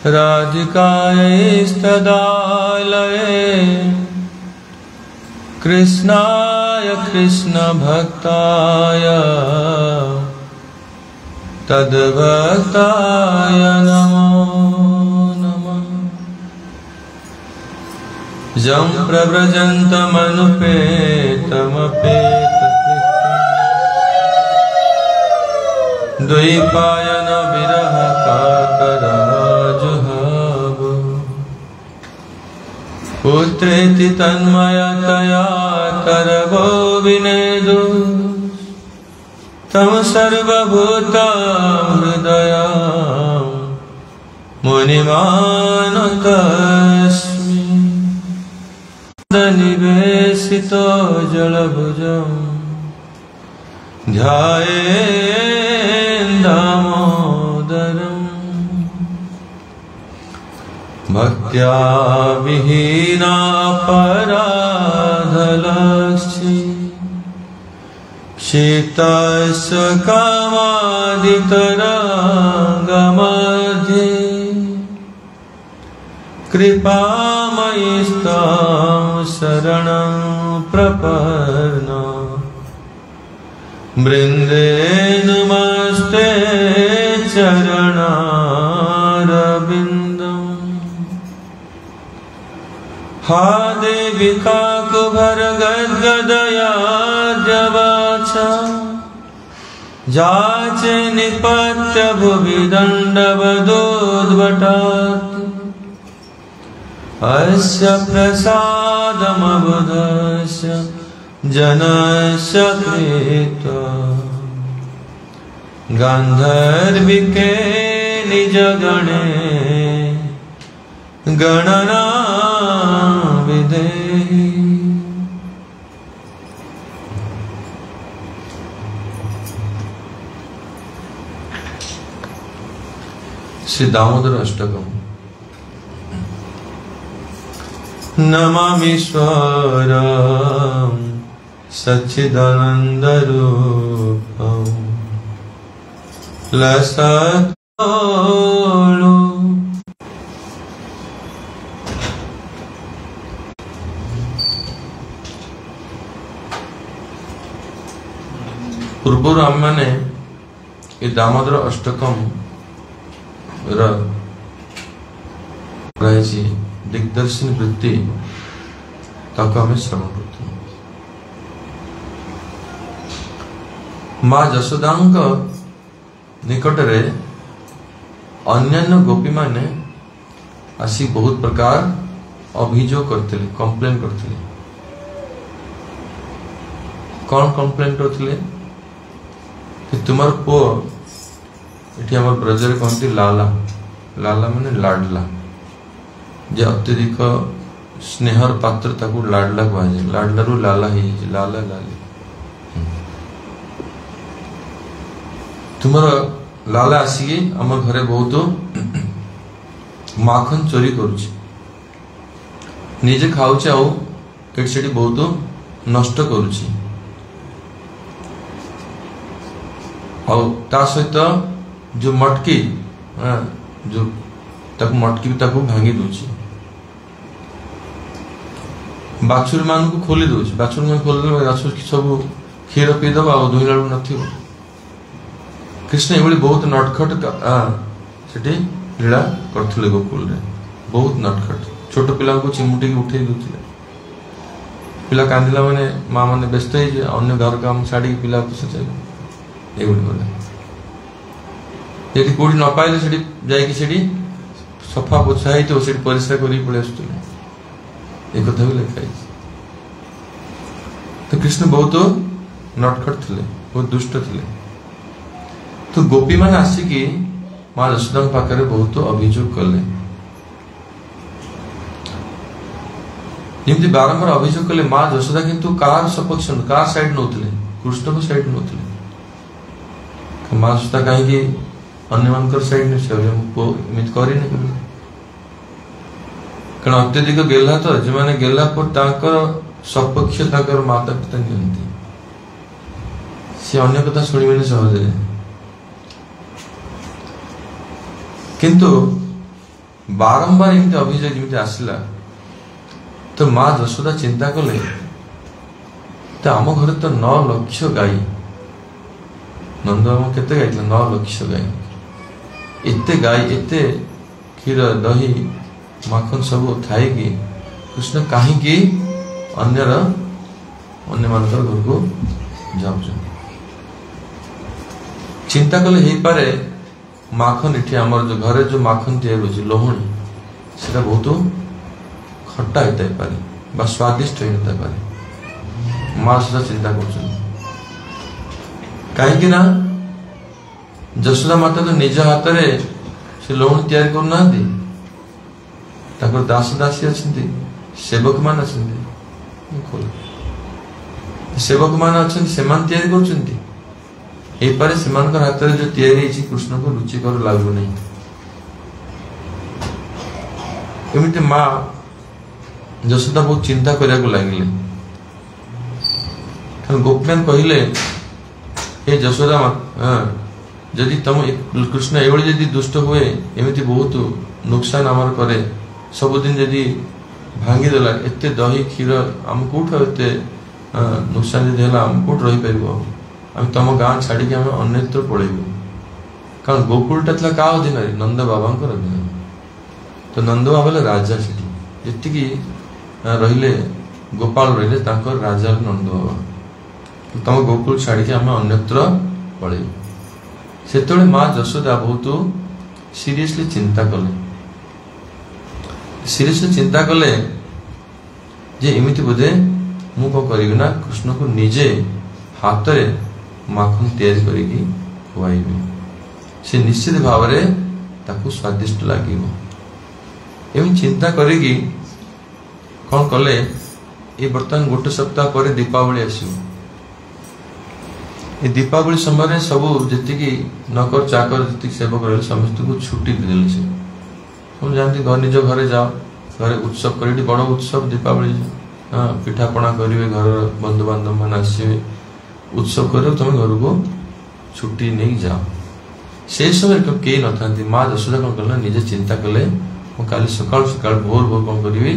राधिकायैस्तदालये कृष्णाय कृष्णभक्ताय तद्भक्ताय नमो नमः। यं प्रव्रजन्तमनुपेतमपेतकृत्यं द्वैपायन विरह कातराजुहाव पुत्रेति तन्मयतया तरवो विनेदु तम सर्वभूतं हृदया मुनिमानतस्मि निवेशितो जलभुजं ध्यायेन् दामोदरम् भक्त्या विहीनापराधलक्ष्मी शीतस्य कामादितरङ्गमध्ये कृपामयिस्तां शरणं प्रपन्ना वृन्दे नमस्ते चरणारविन्दम्। हा देवी काकुभरगद्गदया जवाचा जाचे निपत्य भुवि दण्डवदोद्भटात् अस्य प्रसादमबुधस्य जनस्य कृत्वा गान्धर्विके निजगणे गणना विधेहि। श्री दामोदर अष्टकम्। नमामीश्वरं सच्चिदानन्दरूपं लसत्कालो पूर्व आम मैंने ये दामोदर अष्टकम रही दिग्दर्शन वृत्ति तक आम श्रवण करते माँ जशोदा निकटरे अन्यान्य गोपी माने आसी बहुत प्रकार अभियोग करते कंप्लेन करते। कौन कंप्लेन करते कि तुम्हार पु ये आम ब्रजर कहते लाला लाला माने लाडला जे अत्यधिक स्नेहर पात्र ताकू लाडला कहुए लाडला रु लाला ही लाला लाली तुमर लाला आसिकी आम घरे बहुत माखन चोरी करुचे निजे खाऊचे आउ एटी बहुत नष्ट करुचे ता सहित जो मटकी जो मटकी ताकू भांगी दूची बाछुरी मान को खोली दूची बाछुरी मान खोल सब क्षीर पीदब आ दुई लड़ू न कृष्ण ये बहुत नटखट से लीला करते गोकुल रे बहुत नटखट छोट पिला को चिमुटी उठे दूसरे पिला कांदिला माने माँ मैंने व्यस्त अन्य घर काम छाड़ी पिला को सचाई ये कौटी न पाइले से सफा पोछा ही तो परिश्रा कर पड़े आसुले एक कथा भी लिखाई। तो कृष्ण बहुत नटखट थे बहुत दुष्ट थे। तो गोपी मान आसिकी माँ यशोदा पाखे बहुत अभियोग कले जमी बारंबार अभियोग कले माँ यशोदा किंतु कार सपक्ष कार साइड नौले कृष्ण को साइड नौले माँ यशोदा कहीं अन्य साइड नहीं एमती कर कारण अत्यधिक गेला तो जो मैंने गेला पर सपक्ष माता पिता नियंती सी अन्य कथा शुणवे सहज किंतु बारंबार एमती अभियोग जमी आसला तो माँ यशोदा चिंता कले तो आम घर तो 9 लाख गाई नंद बाबा केते गाई 9 लाख गाई एते गाई एते क्षीर दही माखन सब थाई कि कृष्ण कहीं अन्य मानकर घर को जाऊँ चिंता कले हो पारे माखन इठी आमर जो घरे जो माखन तैयार होची लोहणी सेटा बहुत खट्टा होता है पारे बा स्वादिष्ट होता है पारे माँ सुधा चिंता कर कहीं ना यशोदा माता तो निज हाथ में से लोहणी तैयार करना दास दासी अच्छा सेवक मान अच्छा सेवक मान अच्छा से तैयार कर हाथ में जो तैयारी कृष्ण को रुचिकर लागू नहीं एमती माँ यशोदा बहुत चिंता करने लगे गोपीनाथ कहले हे यशोदा जदि तुम कृष्ण ये दुष्ट हुए एमती बहुत नुकसान आमर करे सबुदिन जदि भांगीदेला एत दही क्षीर आम कौट एत नुकसान जब आम कौट रही पार तुम गाँ छाड़ी आम अन्यत्र पलैबू कारण गोकुलटा था क्या अधीन नंद बाबा अधीन तो नंद बाबा राजा से जी रहिले गोपाल रहिले राजा नंद बाबा तुम गोकुल छाड़ी आम अन्यत्र पलैबू से माँ यशोदा बहुत सीरियसली चिंता कले सीरियसली चिंता कले जे एमती बोधे मु कौन करी ना कृष्ण को निजे हाथ में माखन तैयारी करके खुआइबी से निश्चित भाव में स्वादिष्ट लगे एवं चिंता करी कौन कले ये बर्तमान गोटे सप्ताह पर दीपावली आसो ये दीपावली समय सब जी नकर चाकर जी सेवक रहे समस्त को छुट्टी देले से तुम जानती घर निज घरे जाओ घरे उत्सव कर बड़ उत्सव दीपावली हाँ पिठापणा करेंगे घर बंधु बांधव मान आसवे उत्सव कर तुम घर को छुट्टी नहीं जाओ से समय कई न था माँ यशोदा कौन कल निजे चिंता कले काली सकाल सकाल भोर भोर कौन करी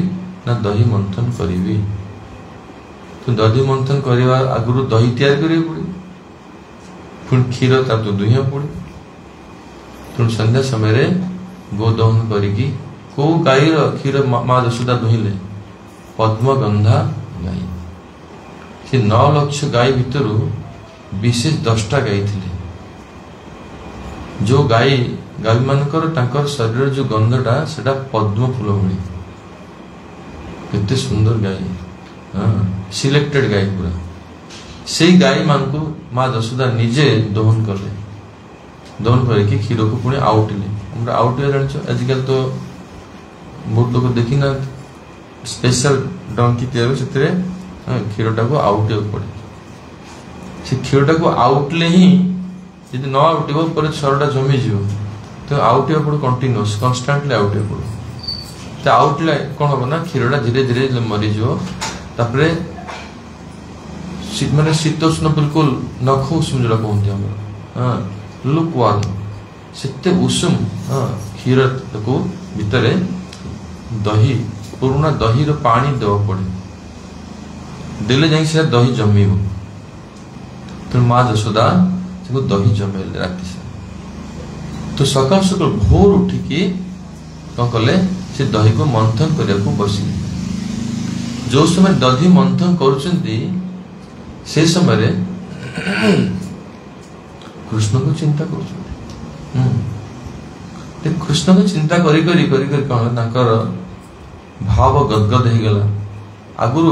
ना दही मंथन करी तो दही मंथन करने आगु दही तैयार करें पड़े पुणी क्षीर तो दुहिया पड़े तेणु संध्या समय गोदहन करी को गाई क्षीर माँ यशोदा दुहिले पद्मगंधा गाई से 9 लाख गाई भितर विशेष 10टा गाई थी जो गाई गाई मानकर शरीर जो गंधटा से पद्म फूल भाई केते सुंदर गाई हाँ सिलेक्टेड गाई पूरा से गाई मान को माँ यशोदा निजे दोहन कले दोहन करके क्षीर को पुणी आउटिले आउटिया जान आजिकल तो बहुत लोग देखी ना स्पेशल डंकी तैयार से क्षीरटा को आउटे पड़े से क्षीरटा को आउटले ही यदि न आउटे पर सरटा जमी तो आउटे पड़े कंटिन्यूस कन्स्टांटली आउटे पड़े तो आउटले कौन हम ना क्षीरटा धीरे धीरे मरीज तापर मैंने शीतोष्ण बिल्कुल नख उषुम जो कहते हाँ लुक वार्म से उषुम हाँ क्षीर को भितर दही पुराना दही पानी देवा पड़े देले जाए से दही जमी तो माँ यशोदा से दही जमेले राति से तो सकाल सकाल भोर उठिकी कौन कले से दही को मंथन करने को बसिले जो समय दही मंथन करुचंती से समय कृष्ण को चिंता कर कृष्ण को चिंता करी करी करी करी कौन भाव गदगद हो गला आगुरु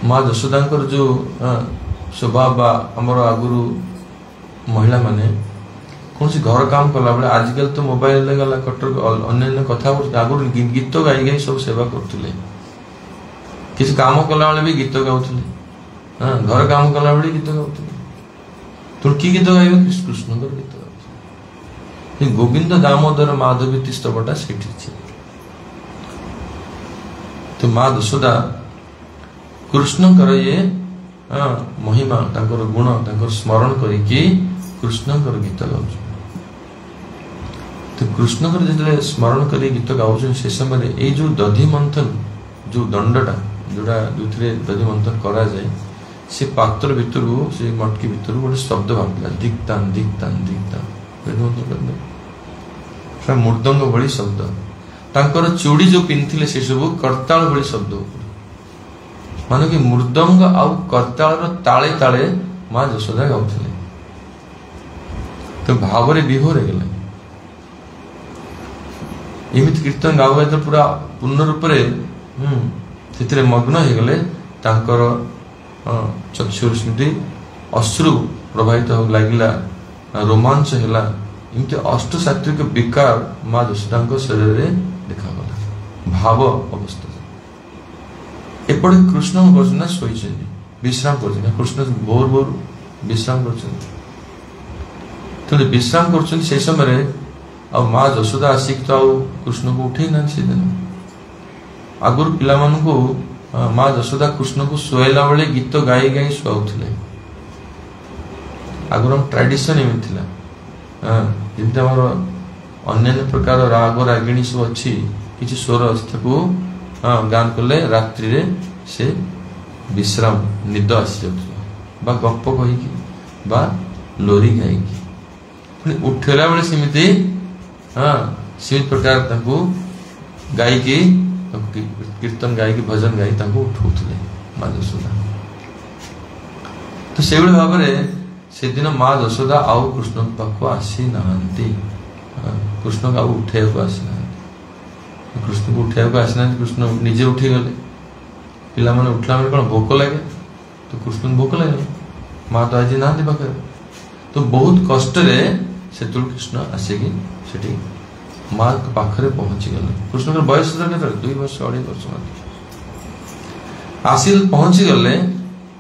माँ यशोदा जो स्वभाव आमर आगुरु महिला माने कौन सी घर काम कला बेले आजिकल तो मोबाइल गला कटर अन्य कथा आगुरु गीत गाई गाई सब सेवा करते किसी काम कला बेले भी गीत गाउले हाँ घर काम कला बेले गीत गाउले तुम कि गीत गाइब कृष्ण गीत गाउले गोविंद दामोदर माधवी तीस्तवटा से तो माँ यशोदा कृष्ण ये महिमा गुण स्मरण करके कृष्ण गीत गाँव तो तो कृष्ण को जो स्मरण कर गीत गाँव से समय ये जो दधि मंथन जो दंडटा जोड़ा जो दधि मंथन करा जाए से पात्र भितर से मटकी भितर गोटे शब्द भावला दिक्तान दिक्तान दिक्तान दधि मंथन कर मृदंग भली शब्द तांकर चूड़ी जो पिंधिले से सब करताल भली शब्द माने कि मृदंग आउ करताल ताले ताले माँ यशोदा गाउथिले तो भाव विभोर हो गले एमती कीर्तन गाँव तो पूरा पूर्ण रूप से मग्न हो गले तांकर चक्षुर स्मृति अश्रु प्रभावित हो लगिला रोमांच है इमती अष्ट सात्विक विकार माँ यशोदा शरीर में देखा भाव अवस्था एपटे कृष्ण कर शोई विश्राम कर कृष्ण भोर भोर विश्राम कर विश्राम कर समय आ माँ यशोदा आसिक तो कृष्ण को उठे ना से दिन आगुर पिला को माँ यशोदा कृष्ण को शोला बेले गीत गाई गाई शुआउले आगुर ट्रेडिशन एमती जमी आम अन्य प्रकार राग रागिणी सब अच्छी किसी स्वर अवस्था को गान कले रात्रि रे से विश्राम निद आसी जा गप कहीकि लोरी गायकी उठेला बेले सेमती सेमती प्रकार गायकी कीर्तन गायकी भजन गाई उठाउले माँ यशोदा तो से भाव में से दिन माँ यशोदा आउ कृष्ण पाख आसी ना कृष्ण को उठे आसी ना कृष्ण को उठा आसी ना कृष्ण निजे उठी गले पिला माने उठला माने कौन भोक लगे तो कृष्ण को भोक लगे माँ तो आज ना पाखे तो बहुत कष्ट से कृष्ण आसिकी से माँ पाखे पहुंची गले कृष्ण बयस के 2 वर्ष 2.5 वर्ष आसी पहुंची गले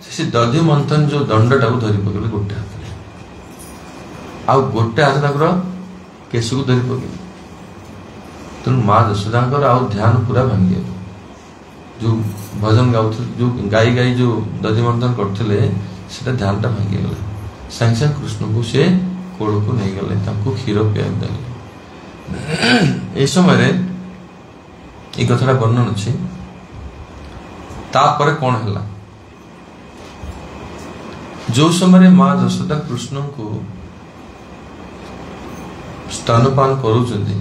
से दधि मंथन जो दंडटा को धरी पकड़े गोटे हाथ आ गोटे हाथ तक केश को धरी पकड़े तेणु माँ यशोदा ध्यान पूरा भांगी जो भजन गाँव जो गाई गाई जो दधि मंथन करते ध्यान टा भांगी गला सागे सागे कृष्ण को से कोल को नहीं गले क्षीर पिया देले ए समय ये कथा वर्णन अच्छी तापर कौन है जो समय माँ यशोदा कृष्ण को स्तनपान करुचंदी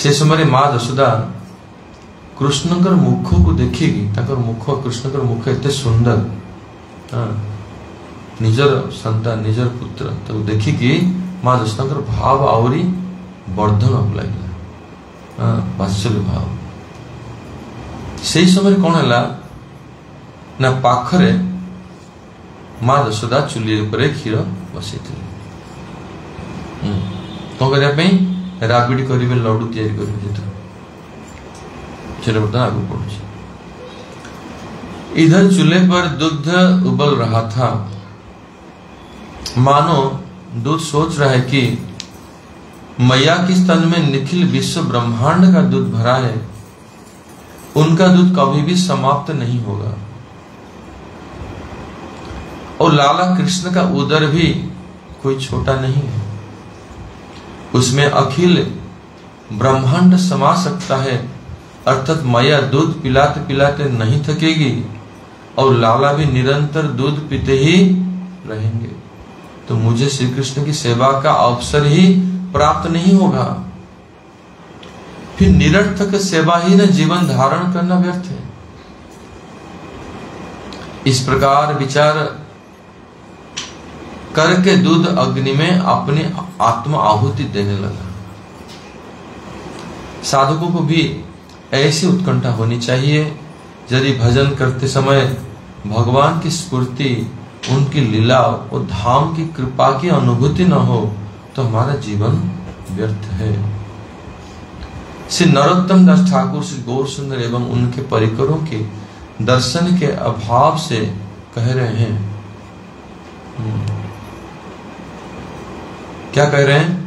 से समय माँ यशोदा कृष्ण मुख को देखिकी मुख कृष्ण मुख एते सुंदर निजर संतान निजर पुत्र तो देखिकी माँ यशोदा भाव आहरी वर्धन हो लगे वात्सल्य भाव से समय कौन है ना पाखरे माँ यशोदा चुली क्षीर बसई कौन करने राबिड़ी करेंगे लड्डू या आगे पड़ू इधर चूल्हे पर दुग्ध उबल रहा था मानो दूध सोच रहा है कि मैया के स्तन में निखिल विश्व ब्रह्मांड का दूध भरा है उनका दूध कभी भी समाप्त नहीं होगा और लाला कृष्ण का उदर भी कोई छोटा नहीं है उसमें अखिल ब्रह्मांड समा सकता है अर्थात मैया दूध पिलाते पिलाते नहीं थकेगी और लाला भी निरंतर दूध पीते ही रहेंगे तो मुझे श्री कृष्ण की सेवा का अवसर ही प्राप्त नहीं होगा फिर निरर्थक सेवा ही न जीवन धारण करना व्यर्थ है इस प्रकार विचार करके दूध अग्नि में अपनी आत्मा आहुति देने लगा साधकों को भी ऐसी उत्कंठा होनी चाहिए यदि भजन करते समय भगवान की स्फूर्ति उनकी लीला और धाम की कृपा की अनुभूति न हो तो हमारा जीवन व्यर्थ है श्री नरोत्तम दास ठाकुर श्री गौर सुंदर एवं उनके परिकरों के दर्शन के अभाव से कह रहे हैं क्या कह रहे हैं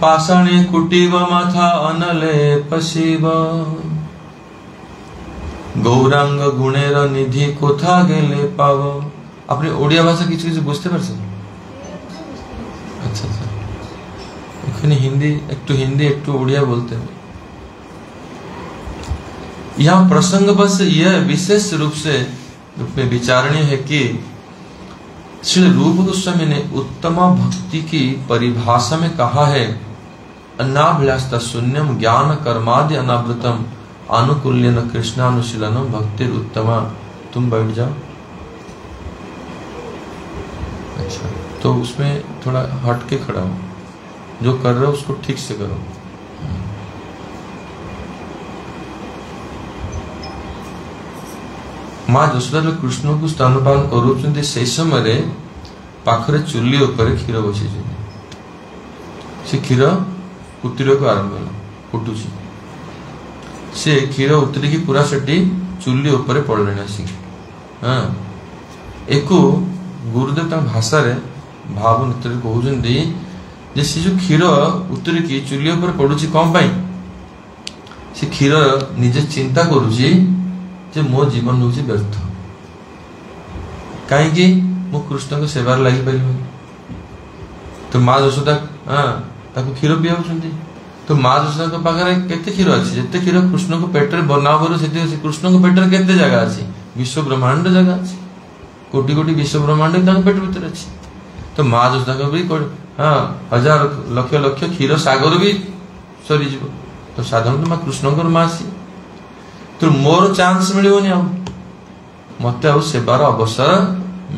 पाषाणे कुटीव माथा अनले पशिव गौरांग गुणेर निधि कोथा गेले पाव আপনি ওড়িয়া ভাষা কিছু কিছু বুঝতে পারছেন? अच्छा अच्छा, এখানে হিন্দি একটু उड़िया बोलते हैं। यहाँ प्रसंग बस यह विशेष रूप में विचारणीय है कि श्री रूप गोस्वामी ने उत्तम भक्ति की परिभाषा में कहा है, अन्नाभिलाषता शून्यम ज्ञान कर्मादि अनावृतम अनुकूल्यन कृष्णानुशीलनम भक्तिर उत्तमा। तुम बैठ जाओ। अच्छा, तो उसमें थोड़ा हट के खड़ा हो, जो कर रहे हो उसको ठीक से करो। माँ जशोदा कृष्ण को स्तनपान करुछन्ति से समय पाखरे चुली ऊपर क्षीर बसी से क्षीर उतरिया को आरंभ होला, फुटुची से क्षीर उतरिकी पूरा सेठी चुली ऊपर पड़ले आसिक। हाँ, एको गुरुदेव तक भाषा रे भाव नृत्य कहउछन्ति जे से जो क्षीर उतरिकी चुली ऊपर पड़ुची कम पाई से क्षीर निजे चिंता करूची जे मो जीवन होची व्यर्थ, कहीं मो कृष्ण को सेवार लगी पारि। तो माँ जशोदा ताको क्षीर पियाउछन्ति, तो माँ जशोदा के पाखरे केते क्षीर अछि, जेते क्षीर कृष्ण को पेटरे बनाव करू सेते कृष्ण को पेटरे केते जगह अछि, विश्व ब्रह्मांड जगह अछि, कोटि कोटि विश्व ब्रह्मांड ताको पेट भीतर अछि। तो माँ जशोदा को भी हजार लक्ष लक्ष क्षीर सागर भी सरी जीव, तो साधारण माँ कृष्ण को माँ सी, तो मोर चांस मिलिबोनी, आ मते आ सेवार अवसर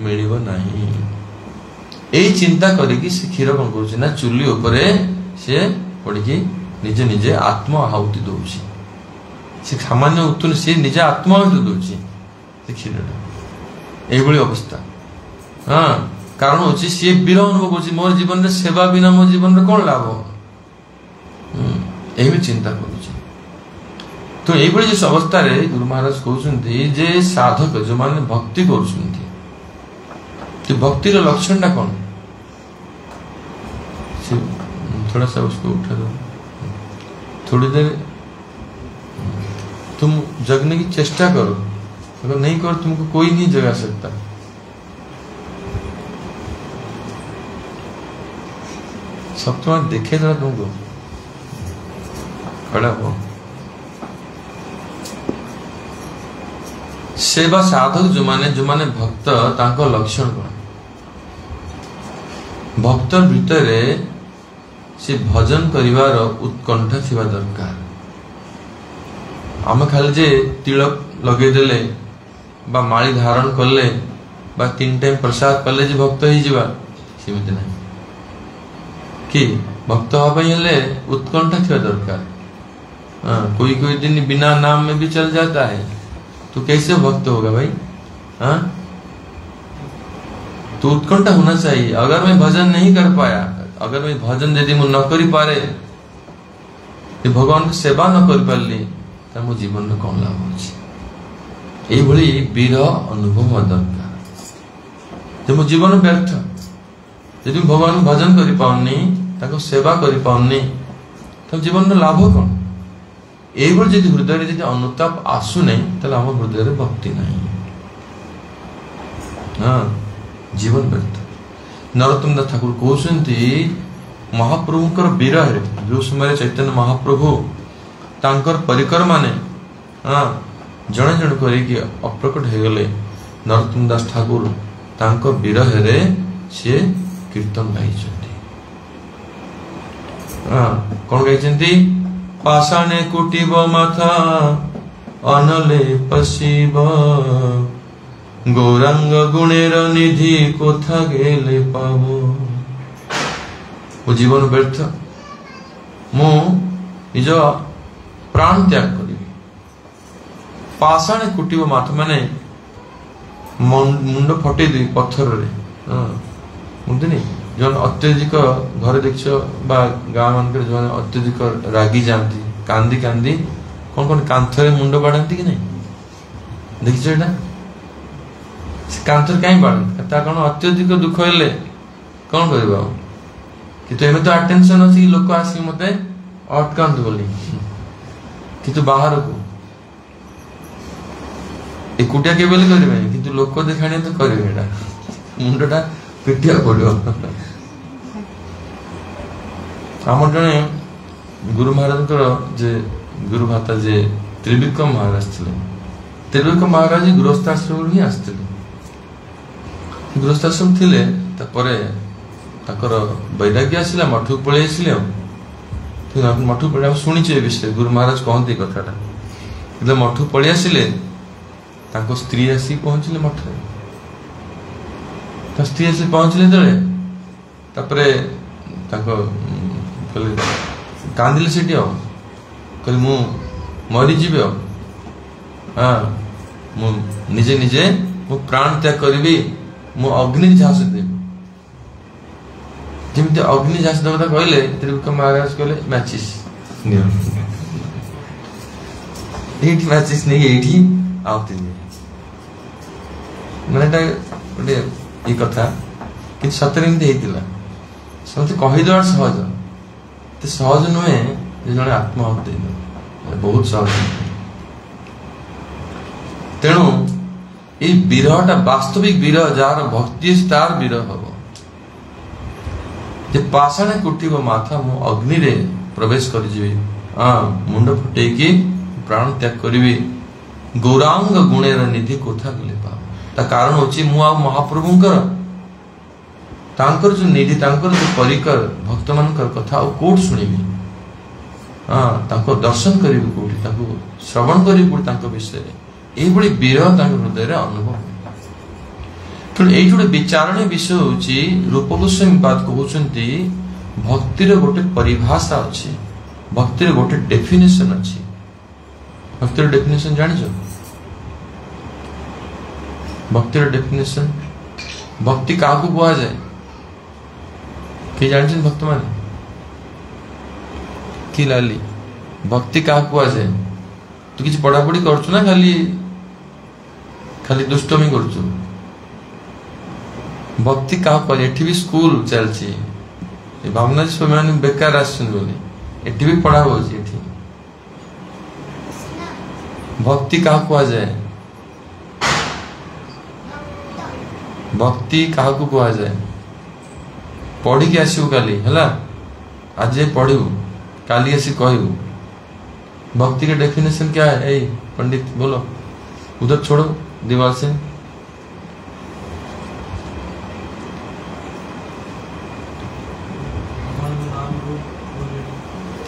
मिलिबो नाही। एई चिंता करिकी से क्षीर कोन करूची ना चुली ऊपर से पड़िकी निजे निजे आत्म आहुति दउची, से सामान्य उतुन से निजे आत्म आहुति दउची से क्षीरटा एई भली अवस्था। हां, कारण होची से विरह अनुभव करूची, मोर जीवन रे सेवा बिना मोर जीवन रे कोन लाभ। एही चिंता करूची। तो ये जो अवस्था रे गुरु महाराज कहते जे साधक जो माने भक्ति करुछन्ति, तो भक्ति रो लक्षण टा कौन? थोड़ा सा उसको उठा दो, थोड़ी देर तुम जगने की चेष्टा करो, अगर नहीं करो तुमको कोई नहीं जगा सकता। सब तुम्हारा देखे जरा, तुमको खड़ा हो। सेवा साधक जो माने भक्त तांको लक्षण कौन? भक्तर भीतर से भजन करिवार उत्कंठा थिबा दरकार। आम खाली जे तिलक लगे देले बा माली धारण करले बा 3 टाइम प्रसाद कले जे भक्त ही जीवा सेमित नहीं कि भक्त हवा हेले उत्कंठा थिबा दरकार। कोई दिन बिना नाम में भी चल जाता है, तो कैसे भक्त होगा भाई? हाँ, तो उत्कंठा होना चाहिए। अगर मैं भजन नहीं कर पाया, अगर मैं भजन यदि न करी पारे, भगवान की सेवा न कर पारली, तो मो जीवन में कौन लाभ होची? एई भली विरह अनुभव दरकार। जे मो जीवन व्यर्थ, यदि भगवान भजन करी पाउनी, ताको सेवा करी पाउनी, तो जीवन में लाभ कौन? एइभली यदि हृदय रे अनुताप आसु नहीं, ताले हम हृदय रे भक्ति नहीं। हाँ, जीवन व्यर्थ। नरोत्तम दास ठाकुर कहते महाप्रभुंकर विरह रे जो समय चैतन्य महाप्रभु तांकर परिकर माने जड़े जड़े करिकी अप्रकट हो गले, नरोत्तम दास ठाकुर तांकर विरह रे से कीर्तन गाई। कौन गाई? पाषाणे कुटिब माथा अनले पशिब, गौरांग गुणेर निधि कोथा गेले पाबो। वो जीवन व्यर्थ, मु निज प्राण त्याग करी। पाषाणे कुटिब माथा माने मुंड फटे दी पत्थर रे। मुंडनी जो अत्यधिक घर देख गाँ मान जो अत्यधिक रागी जाती कांदी कांदी कौन कौन कांथरे मुंड बाढ़ती कि नहीं देखिछ एटा? कांथर कहीं बाढ़ कौन अत्यधिक दुख हेले कौन कर कि तो अटेंशन अच्छी लोक आसिक मत अटकांत बोली कि बाहर को एकुटिया के करेंगे कि लोक देखाणी तो करेंगे। मुंडटा पिटिया पड़ो आम जड़े गुरु महाराज जे गुरु भाता जे त्रिविक्रम महाराज थे त्रिविक्रम महाराज गृहस्थाश्रम ही आसते गृहस्थाश्रम थिले तापर वैराग्य आसला मठ को पलि आसले मठ को पलि शुणीचे विषय गुरु महाराज कहते कथाटा जब मठ को पलि आसिले स्त्री आसी पहुंचले मठ स्त्री आसी पहुंचले कांदिले से कहले मु मरीजी हाँ मु निजे निजे मु प्राण त्याग करी मु अग्नि झांस देवी जमी अग्नि झांस देव कहले त्रिविक्रम महाराज कहले मैचिस मैचिस नहीं आउती माने गोटे ये कथा कि सतरे समझे कहीदेवा सहज तो सहज नुहे जड़े आत्महत्या बहुत सहज तेणु ये विरहटा वास्तविक विरह जार भक्ति तार विरह हम जे पाषाण कुटिब माथा मु अग्नि रे प्रवेश कर मुंड फुटेकी प्राण त्याग करी गौरांग गुणेर निधि कोथा गले पा कारण होची मु आ महाप्रभुंकर तांकर जो निधि तांकर जो परिकर भक्त मानकर कथा कोट सुनिबी हाँ तांको दर्शन करिबी कोठी तांको श्रवण करिबी कोठी तांको विषय एही बड़ी विरह तांको हृदय रे अनुभव तो एही जोडे विचारणीय विषय होची रूप गोस्वामी बात कहउचंती भक्तिर गोटे परिभाषा अछि भक्तिर गोटे डेफिनेशन अछि भक्तिर डेफिनेशन जानिछो भक्तिर डेफिनेशन भक्ति काहू कुआ जाए कि जानछन भक्त माने कि लाली भक्ति काहू कुआ जाए तू किछ पढ़ा पढ़ी करछु ना खाली खाली दुष्टमी करछु भक्ति काहू कुआ एठी भी स्कूल चलछि ए भावना स्वामी माने बेकार आछन बोली एठी भी पढ़ा होछि एठी भक्ति काहू कुआ जाए भक्ति काहू कुआ जाए पढ़ी के आसू काली है आज पढ़ू काली आसी कहू भक्ति के डेफिनेशन क्या है ए पंडित बोलो उधर छोड़ो दीवार से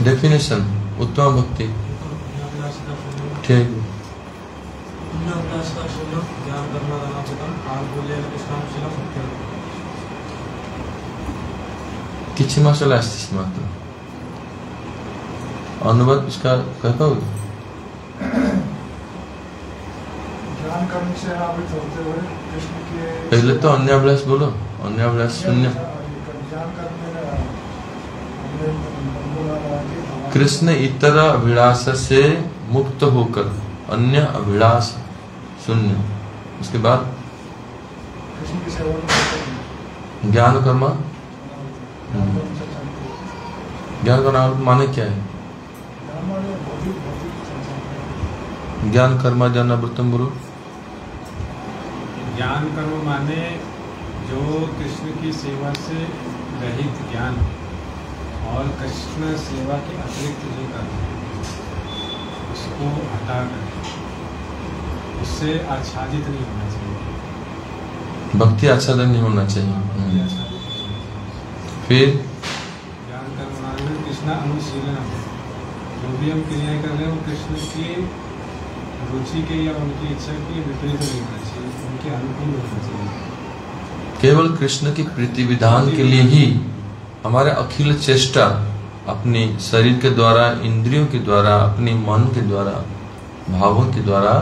डेफिनेशन उत्तम भक्ति ठीक किसी मसला मात्र अनुवाद इसका कह पाओगे पहले तो अन्याभिलाष बोलो अन्याभिलाष शून्य कृष्ण इतर अभिलाष से मुक्त होकर अन्य अभिलाष शून्य उसके बाद ज्ञान कर्मा ज्ञान का नाम माने क्या है ज्ञान कर्मा ज्ञानावृतम गुरु ज्ञान कर्म माने जो कृष्ण की सेवा से रहित ज्ञान और कृष्ण सेवा के अतिरिक्त जो कर्म उसको हटा कर उससे आच्छादित नहीं होना चाहिए भक्ति आच्छादन नहीं होना चाहिए फिर ज्ञान कर्म माने कृष्ण अनुशीलन जो भी हम क्रियाएं कर रहे हैं वो कृष्ण की रुचि के या उनकी इच्छा के विपरीत नहीं होना चाहिए उनके अनुकूल होना चाहिए केवल कृष्ण की प्रीति विधान के लिए ही हमारे अखिल चेष्टा अपनी शरीर के द्वारा इंद्रियों के द्वारा अपने मन के द्वारा भावों के द्वारा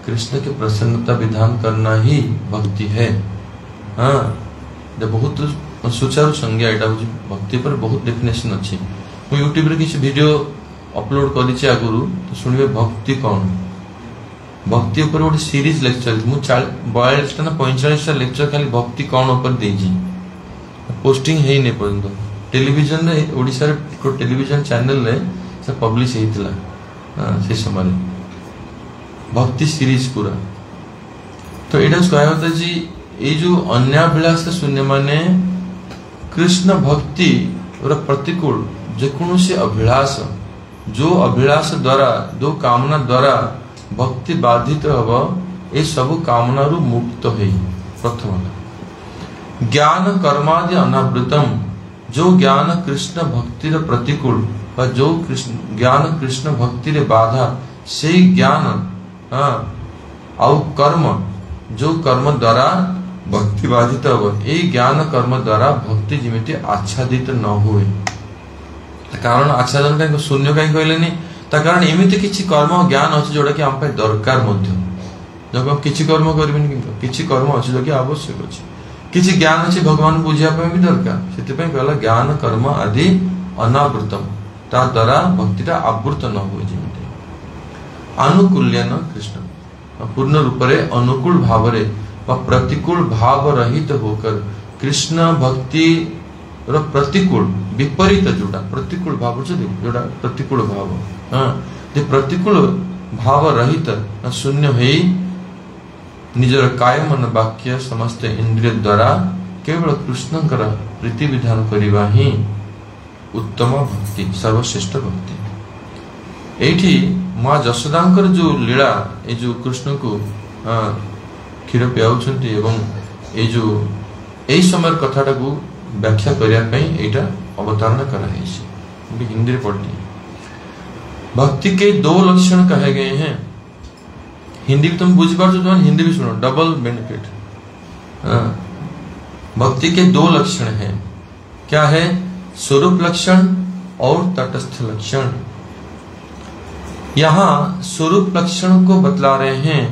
कृष्ण की प्रसन्नता विधान करना ही भक्ति है। हाँ जब बहुत सुचारू संज्ञा एटा भक्ति पर बहुत डेफिनेशन अच्छी मु यूट्यूब रे किसी वीडियो अपलोड करिछि आगुरु तो सुनिबे भक्ति कौन भक्ति ऊपर गोटे सीरीज लेक्चर मु 42 टा ना 45 टा लेक्चर खाली भक्ति कौन ऊपर देछि पोस्टिंग है नहीं पर्यंत टेलीविजन रे ओडिसा रे टेलीविजन चैनल रे से पब्लिश हेतिला से समय भक्ति सीरीज पूरा तो एटा कहबा जी ये जो अन्याभिलाष शून्य माने कृष्ण भक्ति और प्रतिकूल जेकोसी अभिलाष जो अभिलाष द्वारा जो कामना द्वारा भक्ति बाधित हब ये सब कामना रु मुक्त है। प्रथम ज्ञान कर्मादि अनावृतम जो ज्ञान कृष्ण भक्ति प्रतिकूल जो कृष्ण ज्ञान कृष्ण भक्ति रे बाधा से ज्ञान आउ कर्म जो कर्म द्वारा भक्ति बाधित हम ये ज्ञान कर्म द्वारा भक्ति जमी आच्छादित न हुए कारण आच्छादन कहीं शून्य कहीं कहले कारण एमती किसी कर्म ज्ञान अच्छे जोड़ा कि आम दरकार जब हम किसी कर्म करें किसी कर्म अच्छे जो कि आवश्यक अच्छे किसी ज्ञान अच्छे भगवान बुझापी भी दरकार से कहला ज्ञान कर्म आदि अनावृतम ता द्वारा भक्तिटा आवृत न हुए जमी आनुकूल्य न कृष्ण पूर्ण रूप से अनुकूल भाव रे प्रतिकूल भाव रहित होकर कृष्ण भक्ति प्रतिकूल विपरीत जोड़ा प्रतिकूल भाव जोड़ा प्रतिकूल भाव हाँ प्रतिकूल भाव रहित शून्य है निजर काय मन वाक्य समस्त इंद्रिय द्वारा केवल कृष्णकर प्रीति विधान करवा ही उत्तम भक्ति सर्वश्रेष्ठ भक्ति। एठी माँ जशोदांकर जो लीला ये जो कृष्ण को क्षीर पियाउछंती एवं ये जो यही समय कथाटा को व्याख्या करने अवतारणा कराई हिंदी पढ़ी। भक्ति के दो लक्षण कहे गए हैं। हिंदी भी तुम बुझ पार तो हिंदी भी सुनो डबल बेनिफिट। भक्ति के दो लक्षण हैं। क्या है? स्वरूप लक्षण और तटस्थ लक्षण। यहाँ स्वरूप लक्षण को बतला रहे हैं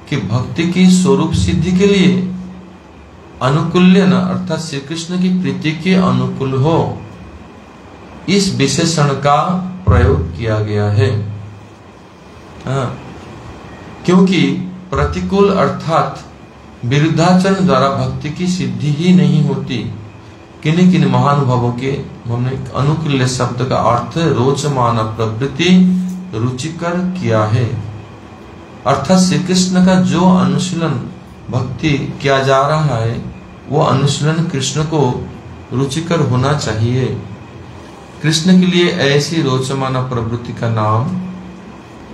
कि भक्ति की स्वरूप सिद्धि के लिए अनुकूल्य न अर्थात श्री कृष्ण की प्रीति के अनुकूल हो इस विशेषण का प्रयोग किया गया है। क्योंकि प्रतिकूल अर्थात विरुद्धाचरण द्वारा भक्ति की सिद्धि ही नहीं होती। किन्हीं किन्हीं महानुभावों के हमने अनुकूल्य शब्द का अर्थ रोचमान प्रवृत्ति रुचिकर किया है। अर्थात श्री कृष्ण का जो अनुशीलन भक्ति किया जा रहा है वो अनुशीलन कृष्ण को रुचिकर होना चाहिए। कृष्ण के लिए ऐसी रोचमान प्रवृत्ति का नाम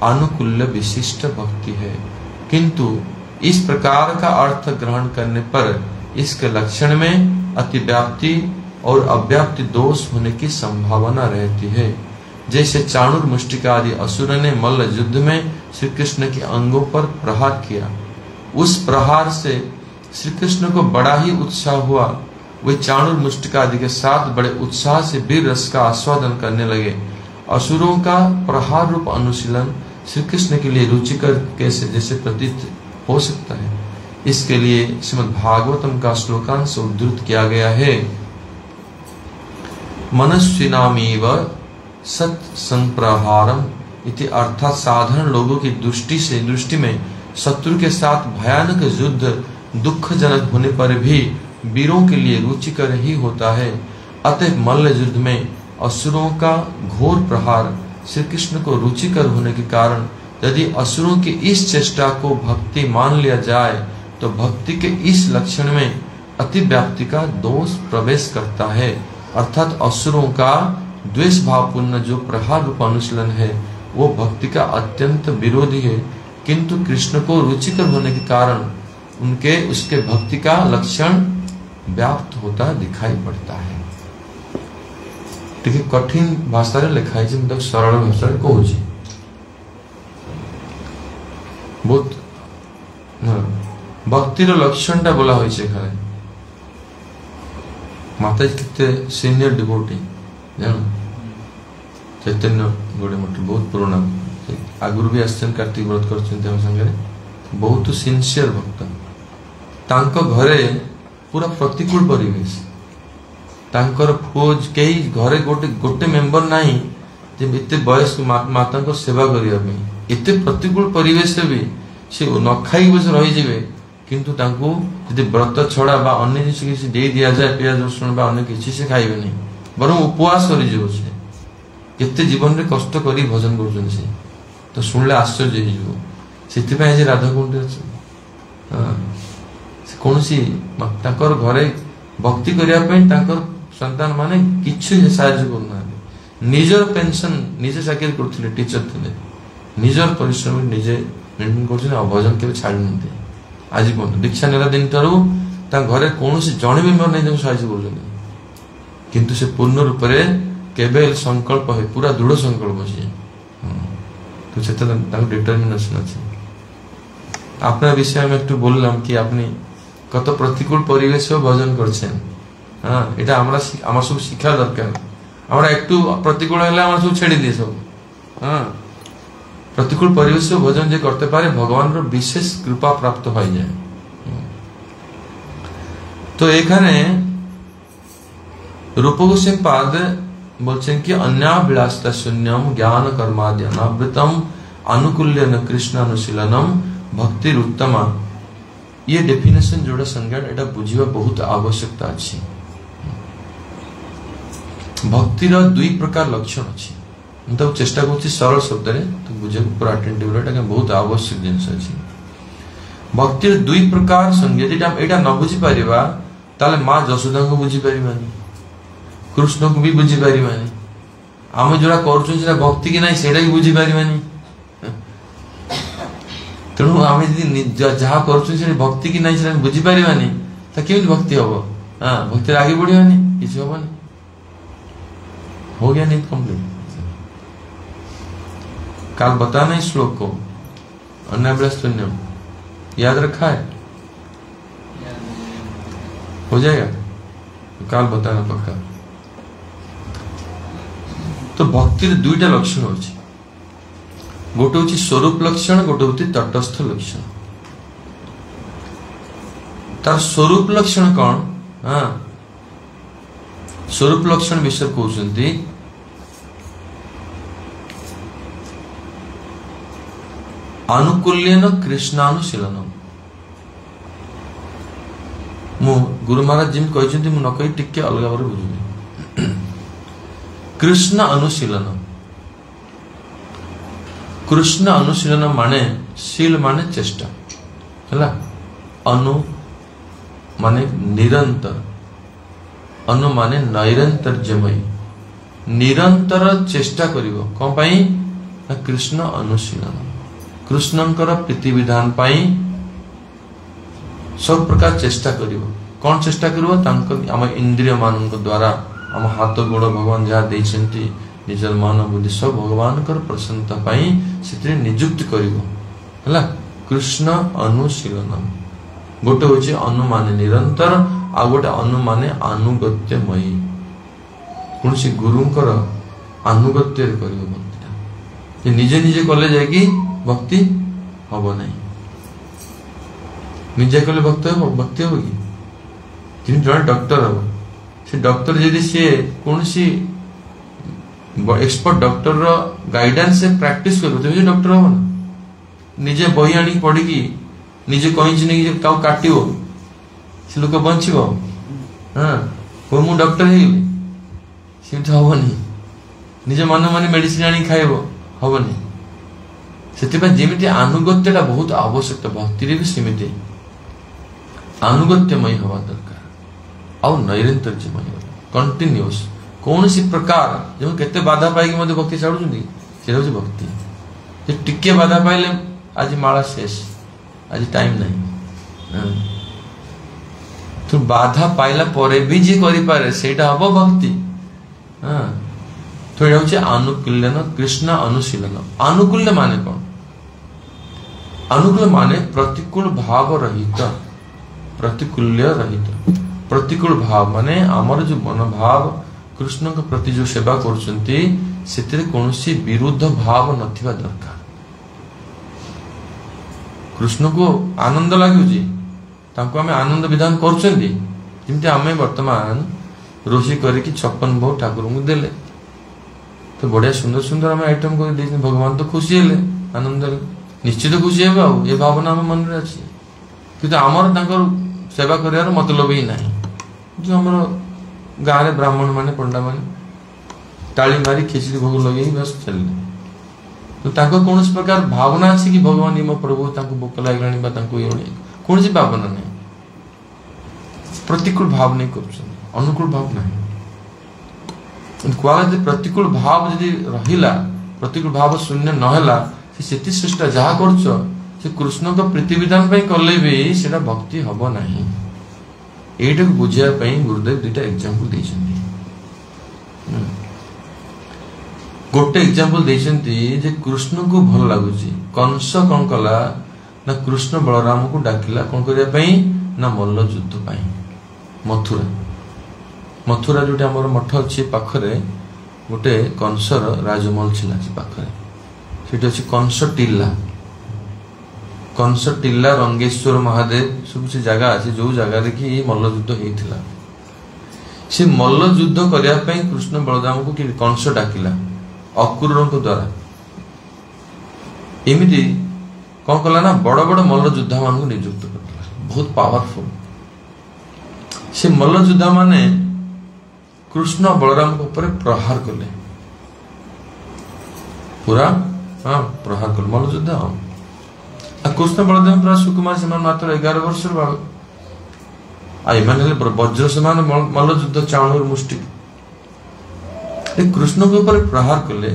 अनुकूल्य विशिष्ट भक्ति है। किंतु इस प्रकार का अर्थ ग्रहण करने पर इसके लक्षण में अतिव्याप्ति और अव्याप्ति दोष होने की संभावना रहती है। जैसे चाणूर मुष्टिका आदि असुर ने मल्ल युद्ध में श्री कृष्ण के अंगों पर प्रहार किया। उस प्रहार से श्री कृष्ण को बड़ा ही उत्साह हुआ। वे चाणूर मुष्टिका आदि के साथ बड़े उत्साह से वीर रस का आस्वादन करने लगे। असुरों का प्रहार रूप अनुशीलन श्री कृष्ण के लिए रुचिकर कैसे जैसे प्रतीत हो सकता है। इसके लिए श्रीमद् भागवतम का श्लोकांश उद्धृत किया गया है। मनस्विनामीव सत संप्रहारम इति अर्थात साधारण लोगों की दृष्टि में शत्रु के साथ भयानक युद्ध दुखजनक होने पर भी वीरों के लिए रुचिकर ही होता है। अतः मल्ल युद्ध में असुरों का घोर प्रहार श्री कृष्ण को रुचिकर होने के कारण यदि असुरों की इस चेष्टा को भक्ति मान लिया जाए तो भक्ति के इस लक्षण में अतिव्याप्ति का दोष प्रवेश करता है। अर्थात असुरों का द्वेष भावपूर्ण जो प्रहार रूप अनुशीलन है वो भक्ति का अत्यंत विरोधी है। किंतु कृष्ण को रुचिकर होने के कारण उनके उसके भक्ति का लक्षण व्याप्त होता दिखाई पड़ता है। ठीक कठिन भाषा रे लिखा है मतलब सरल भाषा रे कहूँ बहुत भक्तिर लक्षण टा बोला होइछे खाली। माता कितने सीनियर डिवोटी जान चैतन्य गोड़े मठ बहुत पुराना आगुर भी आसन कार्तिक व्रत कर संगे बहुत सिंसियर भक्त। तांको घरे पूरा प्रतिकूल परिवेश तांकर खोज कई घरे गोटे मेंबर नहीं जे एते वयस्क माता को सेवा करिया में एते प्रतिकूल परिवेश भी से न खाई बस रही जिवे किंतु तांको यदि व्रत छड़ा बा अन्य जिनिस किसी दे दिया जाए प्याज रसुण बा अन्य किसी से खाइबे नहीं बरं उपवास करि जिवो से केते जीवन रे कष्ट करी भजन करछन से तो सुनले आश्चर्य हे जिवो सेति पे जे राधा कुंड कौन सी घरे भक्ति करने संतान माने किसी साहय करना निजर पेंशन निजे चाकरी करते टीचर थे निजर परिश्रम निजे मेंटेन कर भजन के छाड़ ना आज दीक्षा नेला दिन ठारू घरे कौन जड़े भी मेम्बर नहीं साहय कर से पूर्ण रूप से केबे संकल्प है पूरा दृढ़ संकल्प सी तो से डिटर्मिनेशन अच्छे अपना विषय में एक बोललाम कि अपनी कत प्रतिकूल परिवेश भजन करছেন हाँ এটা আমরা আমার সব শিক্ষা দরকার আমরা একটু प्रतिकूल হলে আমরা সব ছেড়ে দিই সব हाँ प्रतिकूल परिवेश भजन जे करते पारे भगवान रो विशेष कृपा प्राप्त हो जाए तो एखाने रूप गोस्वामी पाद बोलছেন कि अन्याभिलाषता शून्यम ज्ञान कर्मादि अनावृतम अनुकूल्यन कृष्णानुशीलनम भक्तिर उत्तमा ये डेफिनेशन जोड़ा संज्ञा एटा बुझिबा बहुत आवश्यकता अछि भक्तिर दुई प्रकार लक्षण अछि तो चेष्टा करछि सरल शब्द रे तो बुझे पूरा अटेंटिव रे एटा बहुत आवश्यक जिंस अछि भक्तिर दुई प्रकार संज्ञा जेटा एटा न बुझि परिबा ताले मां जसोदा को बुझि परिबानी कृष्ण को भी बुझी पारिबानी आम जोड़ा कर भक्ति कि नहीं सेटा भी बुझी पारिबानी तेणु आम जहाँ कर भक्ति कि नहीं बुझी पारिबानी तो केमिति भक्ति हम हाँ भक्ति आगे बढ़ानी किसी हेनी हो गया नहीं कंप्लीट काल बता नहीं श्लोक को अन्याभिलाष शून्यम याद रखा है हो जाएगा काल बताना पक्का तो भक्तिर दुईटा लक्षण होची गोटे होची स्वरूप लक्षण गोटे होती तटस्थ लक्षण तार स्वरूप लक्षण कौन हाँ स्वरूप लक्षण विषय कहते अनुकूल्यन कृष्णानुशीलनम मु गुरु महाराज जिम कहते मु न कही टिके अलग भाव बुझे कृष्ण अनुशीलन माने शील माने चेष्टा है अनु माने निरंतर अनु माने नैरंतर्यमयी निरंतर चेष्टा करिवो कोन पई कृष्ण अनुशीलन कृष्णंकर प्रीति विधान पई सब प्रकार चेष्टा करिवो कोन चेष्टा करिवो तांको हम इंद्रिय मान द्वारा हम हाथ गोड़ भगवान जहाँ देइछन्ति निजर मन बुद्धि सब भगवान कर प्रसन्नता पाई से नियुक्त करिवो हला कृष्ण अनुशीलनम गोटे होची अनुमाने निरंतर आ गोटे अनुमाने अनुगत्यमयी कोनसी गुरुंकर अनुगत्य करिवो भक्ति ये निजे निजे कले जाकी भक्ति हबो नहीं निजे कले भक्ति होगी जिन जड़े डॉक्टर हबो से डॉक्टर यदि सी कौन सी एक्सपर्ट डॉक्टर रो गाइडेंस से प्रैक्टिस करू तो डॉक्टर हो ना निजे बही आनी पढ़ी निजे कहीं नहीं काउ काटिबो से लोक बंचिबो हां को मु डॉक्टर हे से हबनी निजे मन मन मेडिसिन आनी खाइबो हबनी सेति पर जेमिति अनुगत्यटा बहुत आवश्यक भक्ति रे भी सीमित अनुगत्यमय हवा दरकार और नैरंतर्यमय कंटिन्यूअस कौन सी प्रकार जो केते बाधा पाई कि मते भक्ति छाडुछंती सेटा होची भक्ति जे टिके बाधा पाइले आज माला शेष आज टाइम नहीं तो बाधा पाइला परे भी जे करि पारे सेटा हबो भक्ति हां तो एटा होची अनुकूल्यन कृष्ण अनुशीलन अनुकूल्य माने कोन अनुकूल माने प्रतिकूल भाव रहित प्रतिकूल्य रहित प्रतिकूल भाव माने आमर जो मनोभाव कृष्ण के प्रति जो सेवा करछंती सेते कोनोसी विरुद्ध भाव नथिबा दरकार कृष्ण को आनंद लागुजी तांको हमें आनंद विधान करछंती जिमते हमें वर्तमान रोषी करे कि 56 भोग ठाकुर को देले तो बढ़िया सुंदर सुंदर हमें आइटम कर दे भगवान तो खुशी हेले आनंद निश्चित खुशी हेबा ये भावना हम मन रे अछि किंतु हमर तांकर सेवा करियार मतलब ही नहीं जो हमर गाँव ब्राह्मण माने पंडा माने ताली मारी खिचड़ी भोग लगे बस चलले तो ताको कौन प्रकार भावना अछि कि भगवान मो प्रभु ताको भोक लागलानी बा ताको योनी कौन सी भावना नहीं प्रतिकूल भाव नहीं कर अनुकूल भाव नहीं कहला प्रतिकूल भाव जदि रहिला प्रतिकूल भाव शून्य नहला से चेष्टा जहा कर कृष्ण को प्रीति विधान कले भी सेटा भक्ति हम ना यहीटा को बुझाई गुरुदेव दुईटा एग्जांपल देइछन्ती गोटे एग्जांपल देइछन्ती कृष्ण को भल लगुची कंस कौन कला ना कृष्ण बलराम को डाकिला कौन करिया पई ना मल्ल युद्ध पई मथुरा मथुरा जो आम मठ अच्छी पाखरे गोटे कंसर राजमहल छिला पाखरे सेठी अच्छी कंस टीला रंगेश्वर महादेव सब से जगह अच्छे जो जगह कि मल्ल युद्ध होता से मल्ल युद्ध करने कृष्ण बलराम को कंस डाकिला अक्रूर द्वारा एमती कौन कला ना बड़ बड़ मल्ल योद्धा मान नियुक्त कर बहुत पावरफुल से मल्ल योद्धा माने कृष्ण बलराम ऊपर प्रहार कले पूरा हाँ प्रहार कले मल्ल योद्धा कृष्ण बलदेव पूरा सुकुमार से मात्र 11 वर्ष वज्र से मल्ल युद्ध चाणूर मुष्टि कृष्ण के ऊपर प्रहार कले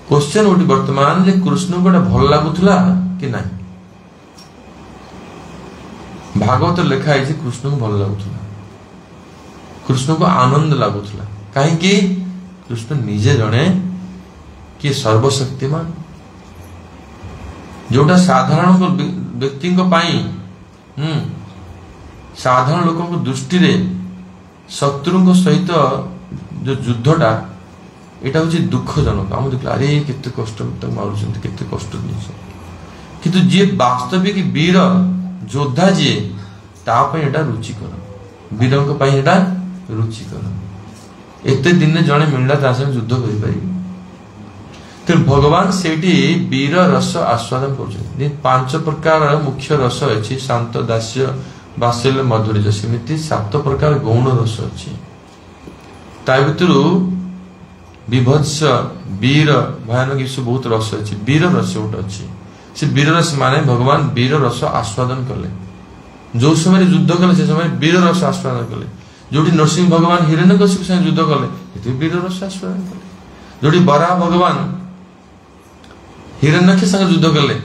क्वेश्चन उठी वर्तमान जे कृष्ण को भल लगुला कि ना भागवत लिखा है कृष्ण को भल लगुला कृष्ण को आनंद लगुला कहीं कृष्ण निजे जड़े कि सर्वशक्तिमान जोटा साधारण व्यक्ति साधारण लोक दृष्टि शत्रु सहित जो युद्धटा यहाँ हूँ दुखजनक आम देख अरे केते कष्ट मारुंट केते कष्ट किंतु जी वास्तविक वीर योद्धा जी तापा रुचिकर वीर रुचिकर एत दिन जड़े मिलला युद्ध कर तो भगवान से वीर रस आस्वादन कर 5 प्रकार मुख्य रस अच्छी शांत दास्य बात्सल्य माधुर्य सेमती 7 प्रकार गौण रस अच्छी ता भर विभत्स वीर भयानक सब बहुत रस अच्छी वीर रस गोटे अच्छी से वीर रस माने भगवान वीर रस आस्वादन कले जो समय युद्ध कले से समय वीर रस आस्वादन कले जो नरसिंह भगवान हिरण्यकशिपु संगे युद्ध कले वीर रस आस्वादन कले जो बराह भगवान हिरण्यक्ष संगे युद्ध कले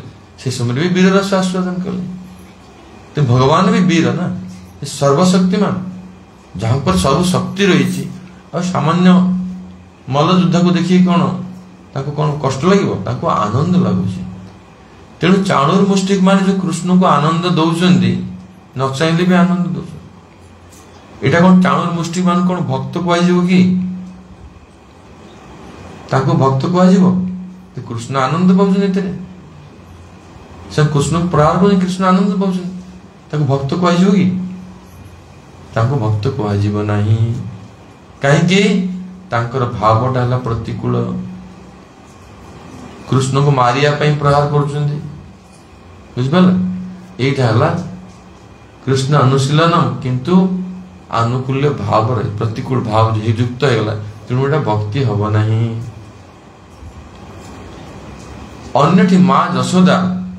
से समय भी वीर रस आस्वादन कले तो भगवान भी वीर ना सर्वशक्तिमान जहां पर सब शक्ति रही और सामान्य मल्ल युद्ध को देखिए कौन कष्ट लगे आनंद लगुच तेणु चाणूर मुष्टिक मान जो कृष्ण को आनंद दौरान न चाहिए भी आनंद दौर यहाँ कौन चाणूर मुष्टिक मान कौन भक्त कह भक्त कह कृष्ण आनंद पाँच कृष्ण को प्रहार कर कृष्ण आनंद पाँच भक्त कह भक्त कह कहीं भावटा है प्रतिकूल कृष्ण को मारिया प्रहार कर कृष्ण अनुशीलन किंतु अनुकूल्य भाव प्रतिकूल भाव युक्त होगा तेणु एटा भक्ति हम ना अन्यठी माँ यशोदा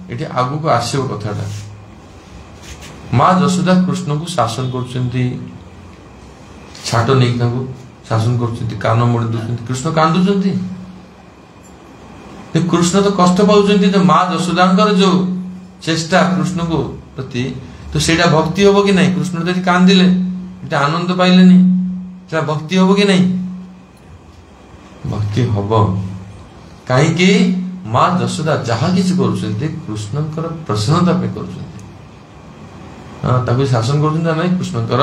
ये आगु को आसव कथाटा माँ यशोदा कृष्ण को शासन कर छाट नहीं शासन कर कान मोड़ी दूसरी कृष्ण कांदुंट कृष्ण तो कष्ट पाँच माँ यशोदा जो चेष्टा कृष्ण को प्रति तो सेटा भक्ति हम कि नहीं कृष्ण तो कांदिले आनंद पाइले भक्ति हम कि नहीं भक्ति हम कहीं माँ यशोदा जहाँ किसी कृष्ण प्रसन्नता कर शासन कर कृष्णकर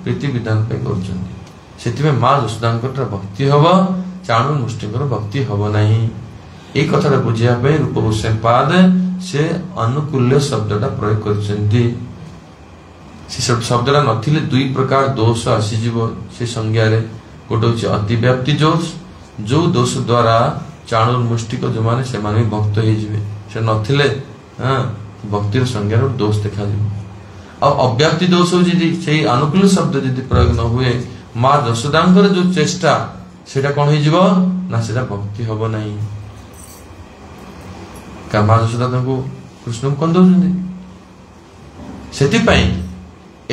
प्रीति विधान कर माँ यशोदा भक्ति हम चाणूर मुष्टिकर भक्ति हम ना ये कथा बुझाई रूप गोस्वामी पाद से अनुकूल्य शब्दटा प्रयोग कर शब्दटा नथिले 2 प्रकार दोष आसीज से संज्ञा गोटे हूँ अतिव्याप्ति दोष जो दोष द्वारा चाणूर मुष्टिक जो माने से माने भक्त हो नथिले भक्तिर संज्ञा दोष देखा अव्याप्ति दोष हो से अनुकूल शब्द जब प्रयोग न हुए माँ यशोदा जो चेष्टा सेटा कौन हो ना सेटा भक्ति हम ना क्या माँ यशोदा कृष्ण को कौन दौरान से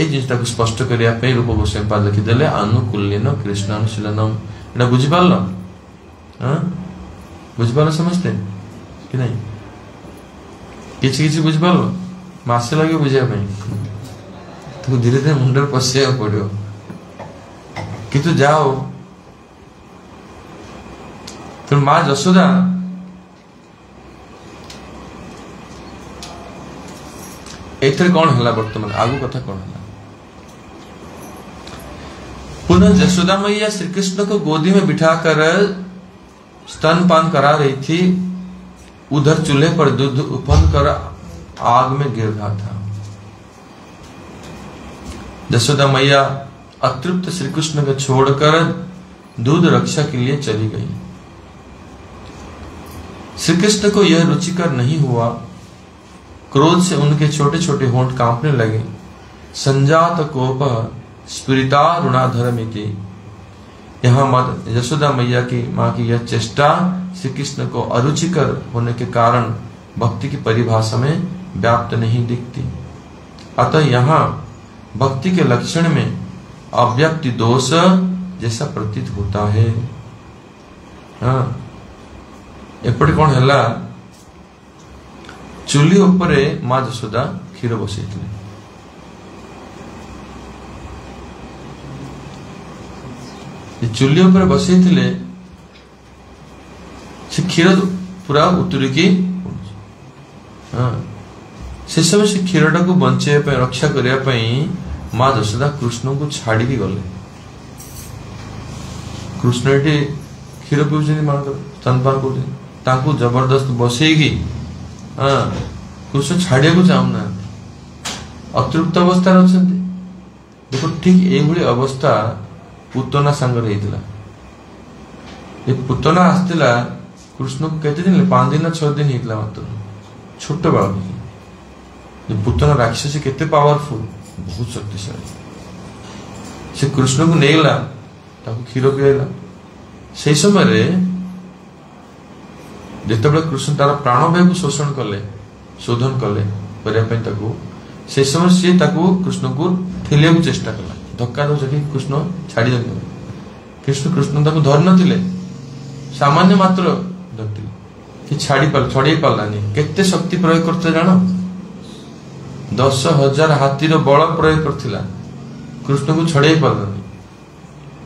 जिनटा को स्पष्ट करने रूप गोस्वामी पाद लिखिदेले अनुकूल्यन कृष्ण अनुशीलनम एटा बुझिपाल बुझिपाल समझते कि नहीं किसी किसी बुझिपाल मासे लगे बुझापी तो धीरे धीरे मुंडर पशिया पड़ो कि जाओ तो माँ यशोदा एथरे कौन है वर्तमान आगु कथा कौन है पुनः यशोदा मैया श्री कृष्ण को गोदी में बिठाकर स्तनपान करा रही थी। उधर चूल्हे पर दूध उफन कर आग में गिर रहा था। यशोदा मैया अतृप्त श्री कृष्ण को छोड़कर दूध रक्षा के लिए चली गई। श्री कृष्ण को यह रुचिकर नहीं हुआ। क्रोध से उनके छोटे छोटे होंठ कांपने लगे। संजात कोप स्फुरिता ऋणाधरमिति। यहाँ यशोदा मैया की माँ की यह चेष्टा श्री कृष्ण को अरुचिकर होने के कारण भक्ति की परिभाषा में व्याप्त नहीं दिखती। अतः यहाँ भक्ति के लक्षण में अव्यक्ति दोष जैसा प्रतीत होता है। हाँ एपटे कौन है चूली उपरे माँ यशोदा क्षीर बसई चूली उपर बसई से क्षीर पूरा उतरिकी से समय से क्षीर टाक बचाई रक्षा करने माँ यशोदा कृष्ण को छाड़ी गले। कृष्ण ये क्षीर पीछे माँ स्तनपान कर जबरदस्त बसईकी कृष्ण छाड़िया को चाहूना अतृप्त अवस्था अच्छा देखो ठीक यही अवस्था पुतना सांगरे पुतना आसला कृष्ण को केते दिन 5 दिन 6 दिन होता मात्र छोट बालक पुतना राक्षसी केते पावरफुल बहुत शक्तिशाली से कृष्ण को नेला क्षीर पिला से समय जिते कृष्ण तार प्राणवायु को शोषण कले शोधन कले से समय सी कृष्ण को ठेलिया को चेष्टा कला धक्का दो कृष्ण छाड़ी कृष्ण कृष्ण धरी नथिले सामान्य मात्र धरती छाड़ी पारानी केते शक्ति प्रयोग करते जान 10,000 हाथीर बल प्रयोग करथिला कृष्ण को छड़े पारानी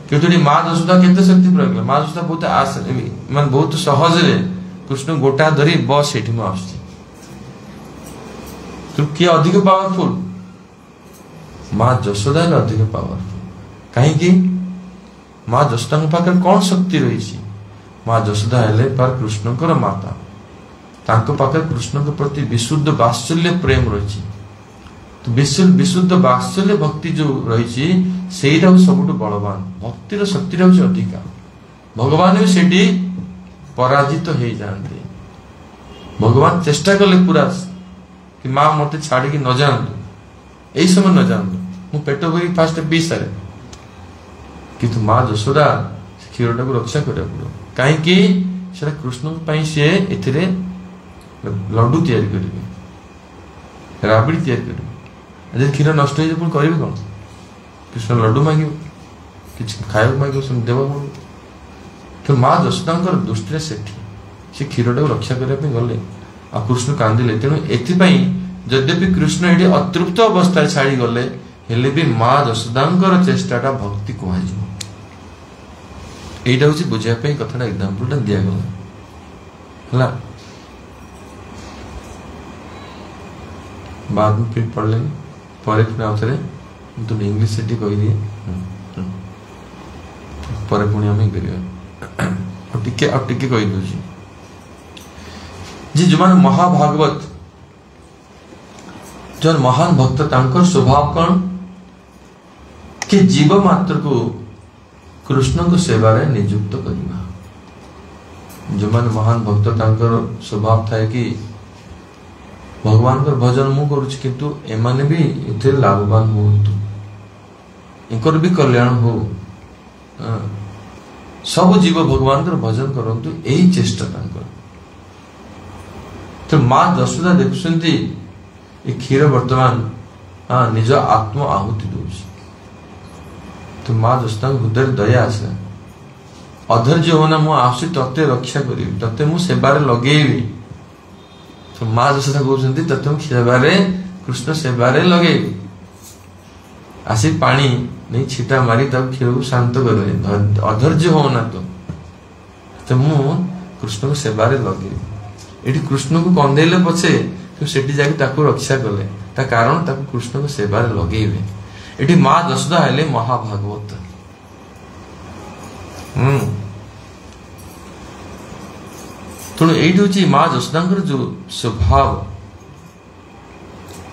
क्योंकि माँ यशोदा केते शक्ति प्रयोग कला। माँ यशोदा बहुत बहुत सहज कृष्ण गोटा धरी बस ये आस किए अधिक पावरफुल माँ यशोदा अधिक पावरफुल कहीं माँ यशोदा पाखे कौन शक्ति रही। माँ यशोदा हेले पर कृष्ण माता तांको पाखे कृष्ण के प्रति विशुद्ध वात्सल्य प्रेम रही। तो विशुद्ध वात्सल्य भक्ति जो रही सेटा सबुठ बलवान भक्तिर शक्ति अधिका भगवान भी सेठी पराजित हो जाते। भगवान चेष्टा कले पूरा कि माँ मत छाड़ी न जातु यही समय न जातु मु पेट भरी फास्ट पी सारे कि माँ यशोदा क्षीर टाक रक्षा करा पड़ो कहीं कृष्ण सी ए लड्डू तैयारी करेंगे राबड़ी तैयारी करेंगे क्षीर नष्ट हो करेंगे कौन कृष्ण लड्डू मांग कि खाया मांग देव कौन तो माँ यशोदा दृष्टि से क्षीर टाक रक्षा करने गले आ कृष्ण कांदिले तेणु एथिपाई यद्यपि कृष्ण ये अतृप्त अवस्था छाड़ी गले हेले भी माँ यशोदा चेष्टाटा भक्ति कहुए यहाँ हूँ बुझापी कथा एग्जांपल दिगला बाद में फिर पढ़ लेंगे पर पुणी आउ थे तुम इंग्लिश से कहीदिए पर पुणी आम टिके कहीदे जी जो महाभागवत जो महान भक्त तांकर स्वभाव कौन कि जीव मात्र को कृष्ण को सेवा रे नियुक्त करना। जो मान महान भक्त तांकर स्वभाव था कि भगवान का भजन मु करुच किंतु एमाने भी इथे लाभवान होतु इनकर भी कल्याण हो सब जीव भगवान का भजन करंतु यही चेष्टा तांकर। तो माँ यशोदा देखुंती ये क्षीर वर्तमान हाँ निज आत्म आहुति दूसरी तो माँ जसोदा हृदय दया आसे अधैर्य होना मु आसी तते रक्षा करी तते मु सेबारे लगेबी तो माँ जसोदा कहते तते मु सेबारे कृष्ण सेबारे लगेबी आसी पानी नहीं छिटा मारी तब क्षीर को शांत कर अधैर्य होना तो मु कृष्ण को सेबारे लगेबी एटी कृष्ण को कंदेले पछे तो सेठी जाके ताको रक्षा कले ता कारण ताको कृष्ण को सेबारे लगेबे एटी माँ जसोदा हेले महाभागवत तेणु ये हूँ माँ जसोदा जो स्वभाव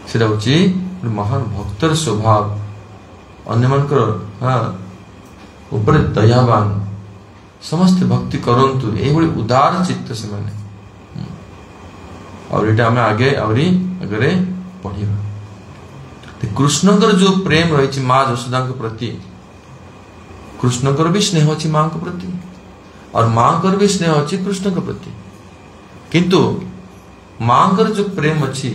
से महान भक्तर स्वभाव अन्य हाँ ऊपर दयावान समस्त भक्ति करंतु ये उदार चित्त से माने और ये आगे आगे पढ़ा कृष्णकर जो प्रेम रही माँ जसोदा प्रति कृष्णकर भी स्नेह अच्छी माँ के प्रति और माँ कर भी स्नेह अच्छी कृष्ण के प्रति किंतु माँ कर जो प्रेम अच्छी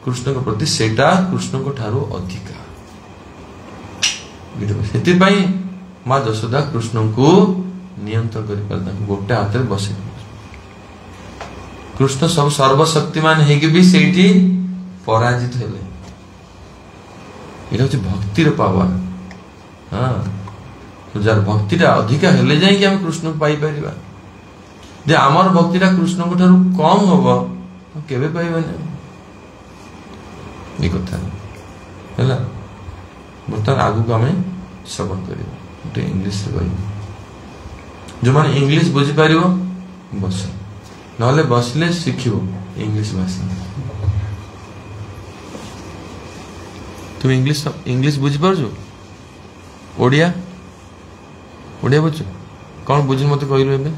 कृष्ण के प्रति सेटा कृष्ण को ठारो अधिका माँ जसोदा कृष्ण को नियंत्रण कर गोटे हाथ में बसे कृष्ण सब सर्वशक्तिमान है भी सेठी पराजित हेले ये भक्तिर पावर हाँ तो जार भक्तिटा अधिका हेले जाए कि हम कृष्ण को पाई परिबा जे आमर भक्तिटा कृष्ण को ठारू कम होबो केबे पाइबानी ये कथा हैला बर्तमान आगु को आमे श्रवण करियो गोटे इंग्लिश से कहि जो माने इंग्लिश बुझी पारिबो बस नहले बसले शिखिबो इंग्लिश भाषा तुम इंग्लिश बुझी पारजो ओडिया ओडिया बुझ कौन बुझ मत कहलु एबे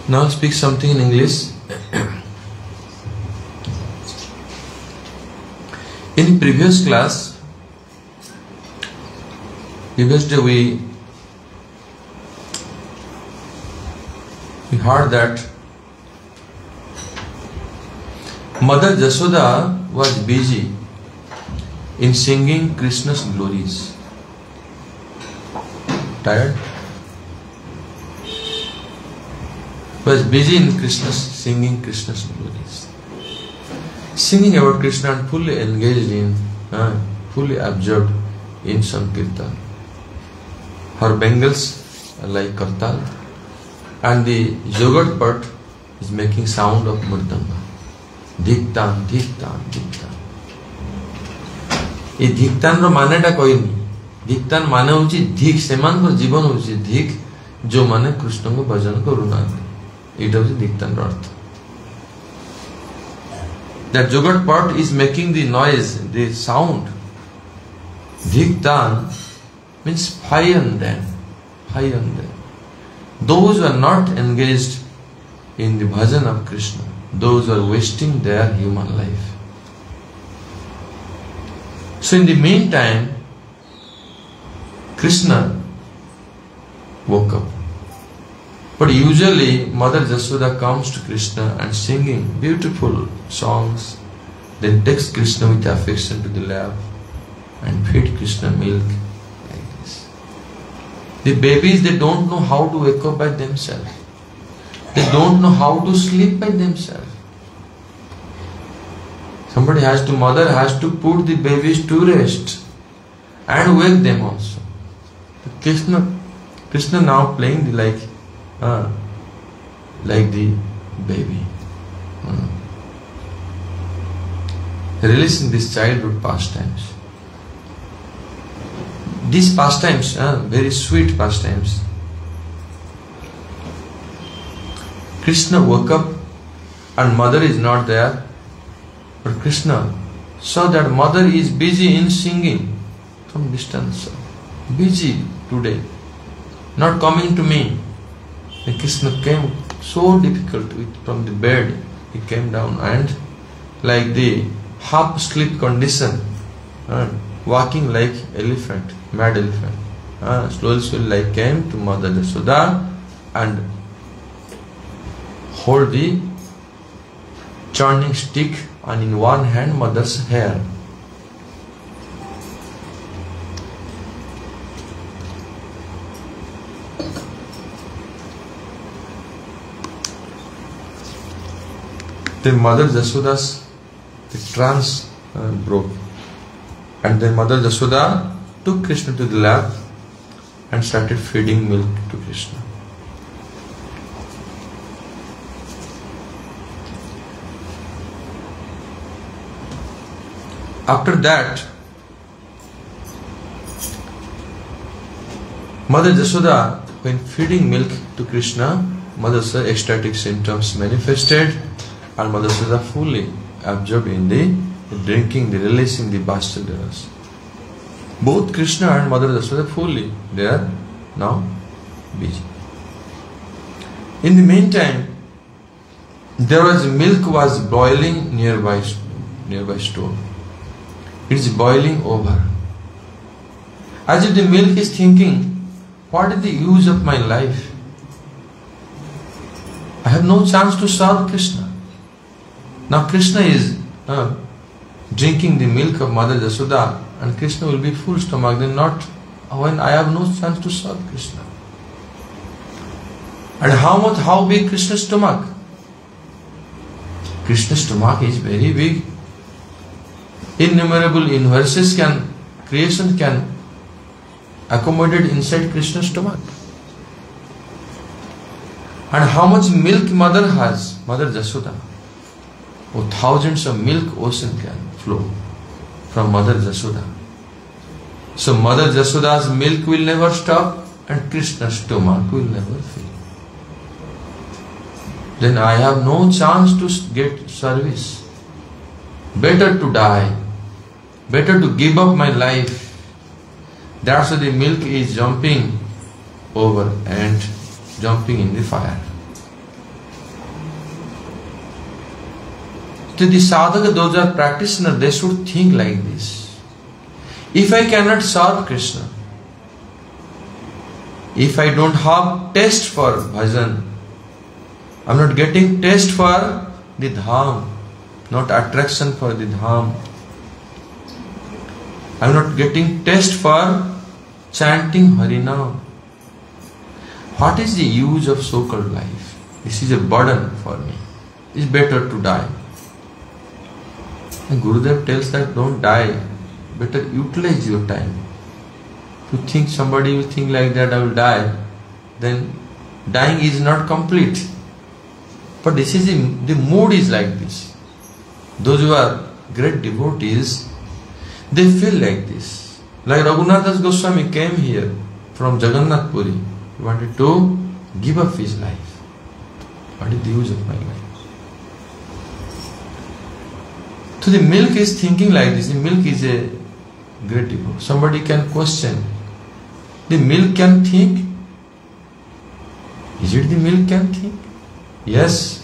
Now speak something in English. In previous class, previous day we heard that Mother Jashoda was busy in singing Krishna's glories. Tired? Was busy in singing Krishna's glories, singing about Krishna and fully engaged in, fully absorbed in Sankirtan. Her bangles are like kartal, and the yogurt pot is making sound of mridanga. Dhiktan, dhiktan, dhiktan. ये धीकतान रो माने टा कोई नहीं धीकतान माने होची धीक सेमान को जीवन होची धीक जो माने कृष्ण को भजन करुना it was Diktan Arth. That yogurt pot is making the noise, the sound. Diktan means fire on them. Those who are not engaged in the bhajan of Krishna, those who are wasting their human life. So in the meantime, Krishna woke up. But usually Mother Jashoda comes to Krishna and singing beautiful songs, then takes Krishna with affection to the lap and feed Krishna milk like this. The babies, they don't know how to wake up by themselves. They don't know how to sleep by themselves. Mother has to put the babies to rest and wake them also. Krishna now playing like the baby, releasing these childhood pastimes. These pastimes, very sweet pastimes. Krishna woke up and mother is not there, but Krishna saw that mother is busy in singing from distance, busy today, not coming to me. And Krishna came so difficult from the bed. He came down and like the half sleep condition, walking like elephant, mad elephant. Slowly came to Mother Yashoda and hold the churning stick, and in one hand mother's hair. Then Mother Yashoda's trance broke, and then Mother Yashoda took Krishna to the lap and started feeding milk to Krishna. After that, Mother Yashoda, when feeding milk to Krishna, Mother Yashoda's ecstatic symptoms manifested, and Mother Yashoda fully absorbed in the drinking, the releasing the Vatsalya. Both Krishna and Mother Yashoda fully, they are now busy. In the meantime, there was milk was boiling nearby stove. It is boiling over. As if the milk is thinking, what is the use of my life? I have no chance to serve Krishna. Now Krishna is drinking the milk of Mother Yashoda, and Krishna will be full stomach, then not when I have no chance to serve Krishna. And how big Krishna's stomach? Krishna's stomach is very big. Innumerable universes creation can accommodate inside Krishna's stomach. And how much milk mother has, Mother Yashoda? Oh, thousands of milk ocean can flow from Mother Yashoda. So Mother Yashoda's milk will never stop, and Krishna's stomach will never fill. Then I have no chance to get service. Better to die. Better to give up my life. That's why the milk is jumping over and jumping in the fire. So the sadhaka, those are practitioners, they should think like this. If I cannot serve Krishna, if I don't have taste for bhajan, I'm not getting taste for the dham, not attraction for the dham. I'm not getting taste for chanting Harinam. What is the use of so-called life? This is a burden for me. It's better to die. And Gurudev tells that don't die. Better utilize your time. If you think somebody will think like that, I will die, then dying is not complete. But this is the mood is like this. Those who are great devotees, they feel like this. Like Raghunath Das Goswami came here from Jagannath Puri. He wanted to give up his life. What is the use of my life? So the milk is thinking like this. The milk is a great devotee. Somebody can question. The milk can think? Is it the milk can think? Yes.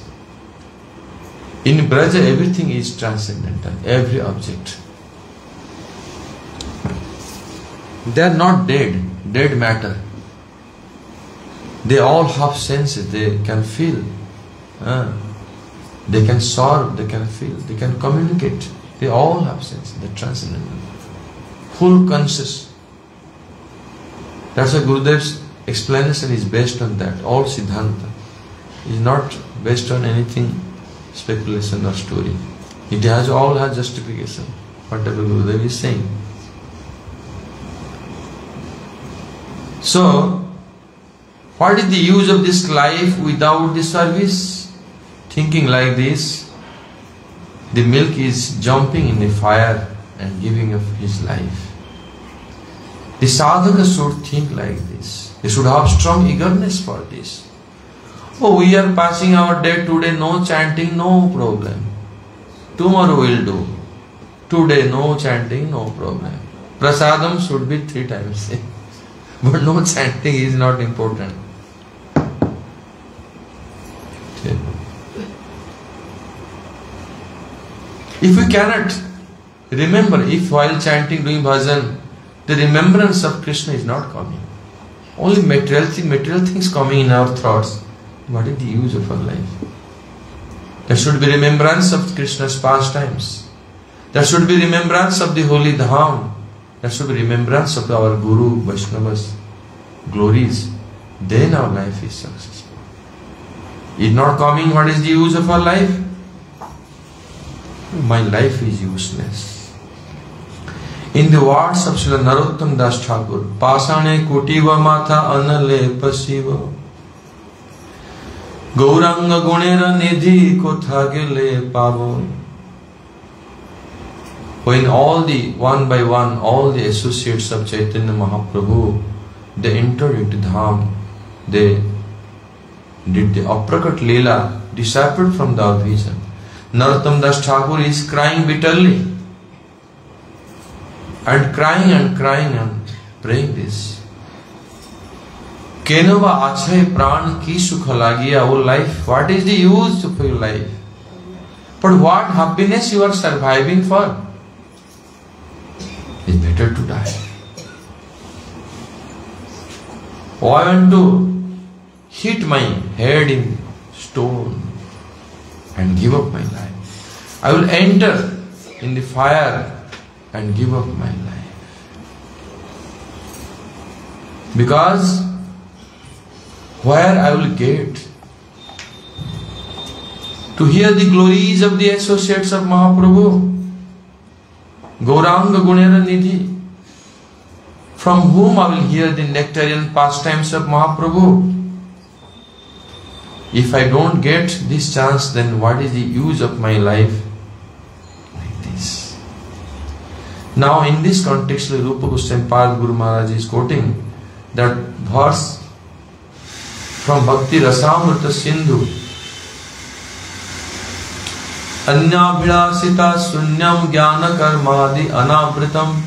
In Braja everything is transcendental. Every object. They are not dead matter. They all have senses, they can feel. They can solve, they can feel, they can communicate. They all have senses, they are transcendental. Full conscious. That's why Gurudev's explanation is based on that. All Siddhanta is not based on anything, speculation or story. It all has justification, whatever Gurudev is saying. So, what is the use of this life without the service? Thinking like this, the milk is jumping in the fire and giving up his life. The sadhaka should think like this. They should have strong eagerness for this. Oh, we are passing our day today, no chanting, no problem. Tomorrow we'll do. Today no chanting, no problem. Prasadam should be 3 times. But no chanting is not important. If we cannot remember, if while chanting, doing bhajan, the remembrance of Krishna is not coming, only material things coming in our thoughts, what is the use of our life? There should be remembrance of Krishna's pastimes. There should be remembrance of the holy dham. There should be remembrance of our Guru, Vaishnavas, glories. Then our life is successful. If not coming, what is the use of our life? My life is useless. In the words of Srila Narottam Das Thakur, Pasane kutiva matha anale pasiva Gauranga gunera nidhi kothagele pavo. When all the, one by one, all the associates of Chaitanya Mahaprabhu, they entered into Dham, they did the Aprakat Leela, disappeared from the vision. Narottam Das Thakur is crying bitterly and crying and praying this. Kenova achay pran ki sukha lagiya, O life, what is the use of your life? But what happiness you are surviving for? It's better to die. Oh, I want to hit my head in stone and give up my life. I will enter in the fire and give up my life. Because where I will get to hear the glories of the associates of Mahaprabhu, Gauranga Gunera Nidhi, from whom I will hear the nectarian pastimes of Mahaprabhu. If I don't get this chance, then what is the use of my life? Like this. Now in this context, Rupa Goswami Pad Guru Maharaj is quoting that verse from Bhakti Rasamrita Sindhu. Anyabhilasita sunyam jnana karmadi anavritam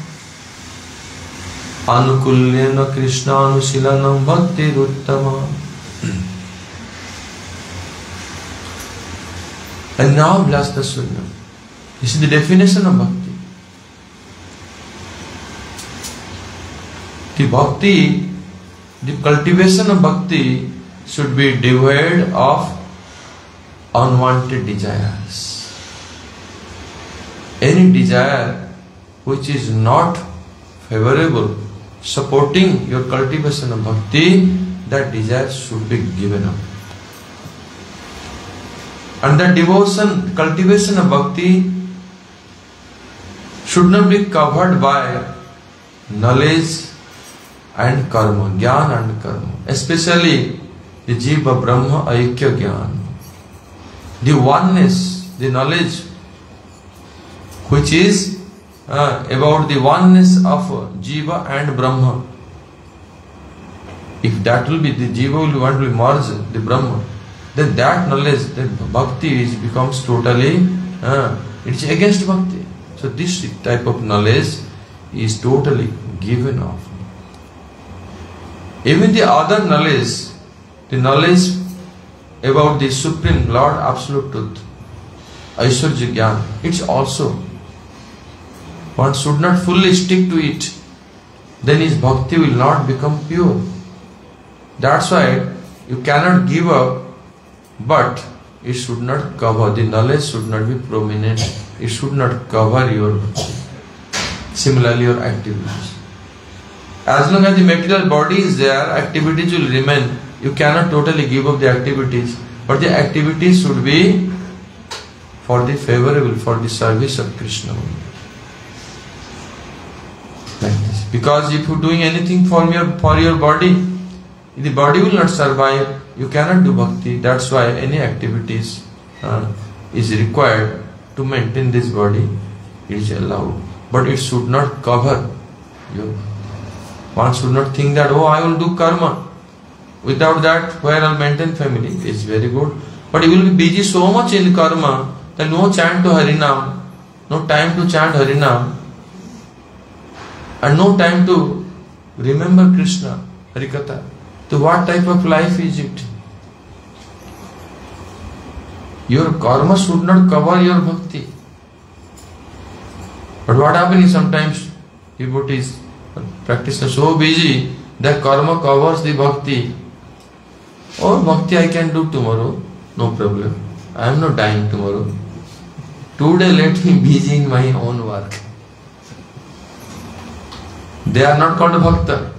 anukulyena krishna anusilanam bhakti ruttama. Anyabhilasita sunyam. This is the definition of bhakti. The bhakti, the cultivation of bhakti should be devoid of unwanted desires. Any desire which is not favorable, supporting your cultivation of bhakti, that desire should be given up. And that devotion, cultivation of bhakti should not be covered by knowledge and karma, jnana and karma. Especially the Jiva Brahma Aikya Jnana. The oneness, the knowledge which is about the oneness of Jiva and Brahma. If that will be, the Jiva will want to merge the Brahma, then that knowledge, that bhakti becomes totally, it's against bhakti. So this type of knowledge is totally given off. Even the other knowledge, the knowledge about the Supreme Lord Absolute Truth, Aishwarya Jnana, it's also, one should not fully stick to it, then his bhakti will not become pure. That's why you cannot give up, but it should not cover, the knowledge should not be prominent, it should not cover your bhakti. Similarly, your activities. As long as the material body is there, activities will remain. You cannot totally give up the activities, but the activities should be for the favorable, for the service of Krishna. Like this. Because if you are doing anything for your body, the body will not survive. You cannot do bhakti. That's why any activities is required to maintain this body. It is allowed, but it should not cover your. One should not think that, oh, I will do karma. Without that, where I will maintain family? It's very good. But you will be busy so much in karma that no chant to Harinam, no time to chant Harinam, and no time to remember Krishna, Harikatha. So what type of life is it? Your karma should not cover your bhakti. But what happens is sometimes devotees, practitioners are so busy that karma covers the bhakti. Oh, bhakti I can do tomorrow, no problem. I am not dying tomorrow. Today let me be busy in my own work. They are not called bhakta.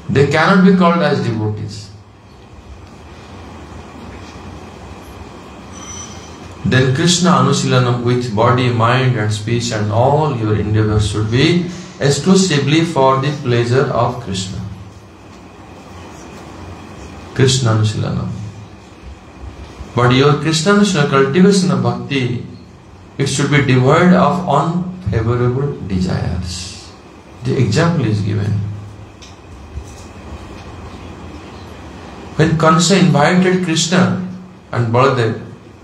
They cannot be called as devotees. Then Krishna Anusilanam with body, mind and speech and all your endeavors should be exclusively for the pleasure of Krishna. Krishna Anusilanam. But your Krishna Anusilanam, cultivation of bhakti, it should be devoid of unfavorable desires. The example is given. When Kansa invited Krishna and Baladev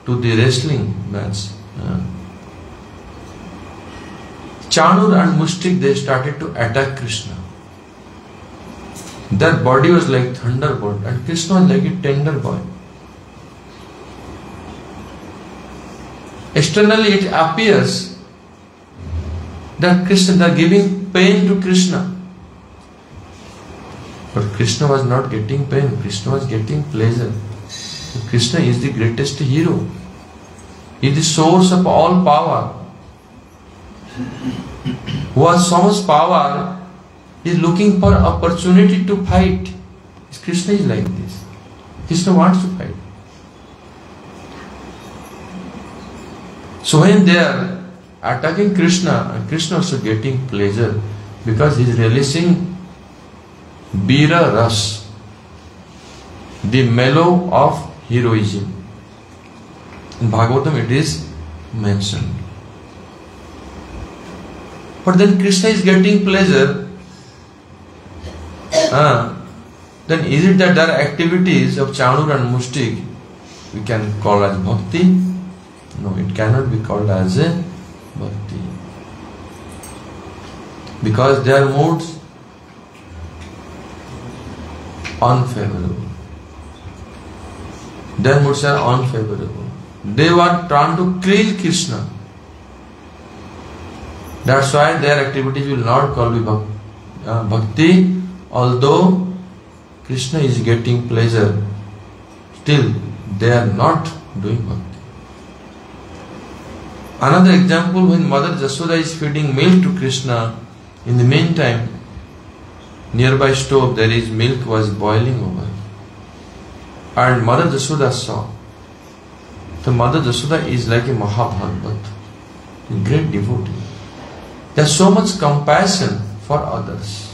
to the wrestling match, Chanur and Mushtik, they started to attack Krishna. Their body was like thunderbolt and Krishna was like a tender boy. Externally it appears that they are giving pain to Krishna. But Krishna was not getting pain, Krishna was getting pleasure. Krishna is the greatest hero. He is the source of all power. Who has so much power is looking for opportunity to fight. Krishna is like this. Krishna wants to fight. So when they are attacking Krishna, and Krishna also getting pleasure because he is releasing Bira Ras, the mellow of heroism. In Bhagavatam it is mentioned. But then Krishna is getting pleasure. Then is it that there are activities of Chanur and Mushtik we can call as bhakti? No, it cannot be called as a bhakti. Because their moods unfavorable. Their moods are unfavorable. They were trying to kill Krishna. That's why their activities will not call be bhakti. Although Krishna is getting pleasure, still they are not doing bhakti. Another example, when Mother Jasoda is feeding milk to Krishna, in the meantime, nearby stove there is milk was boiling over. And Mother Jasoda saw. So Mother Jasoda is like a Mahabhagavat, a great devotee. There is so much compassion for others.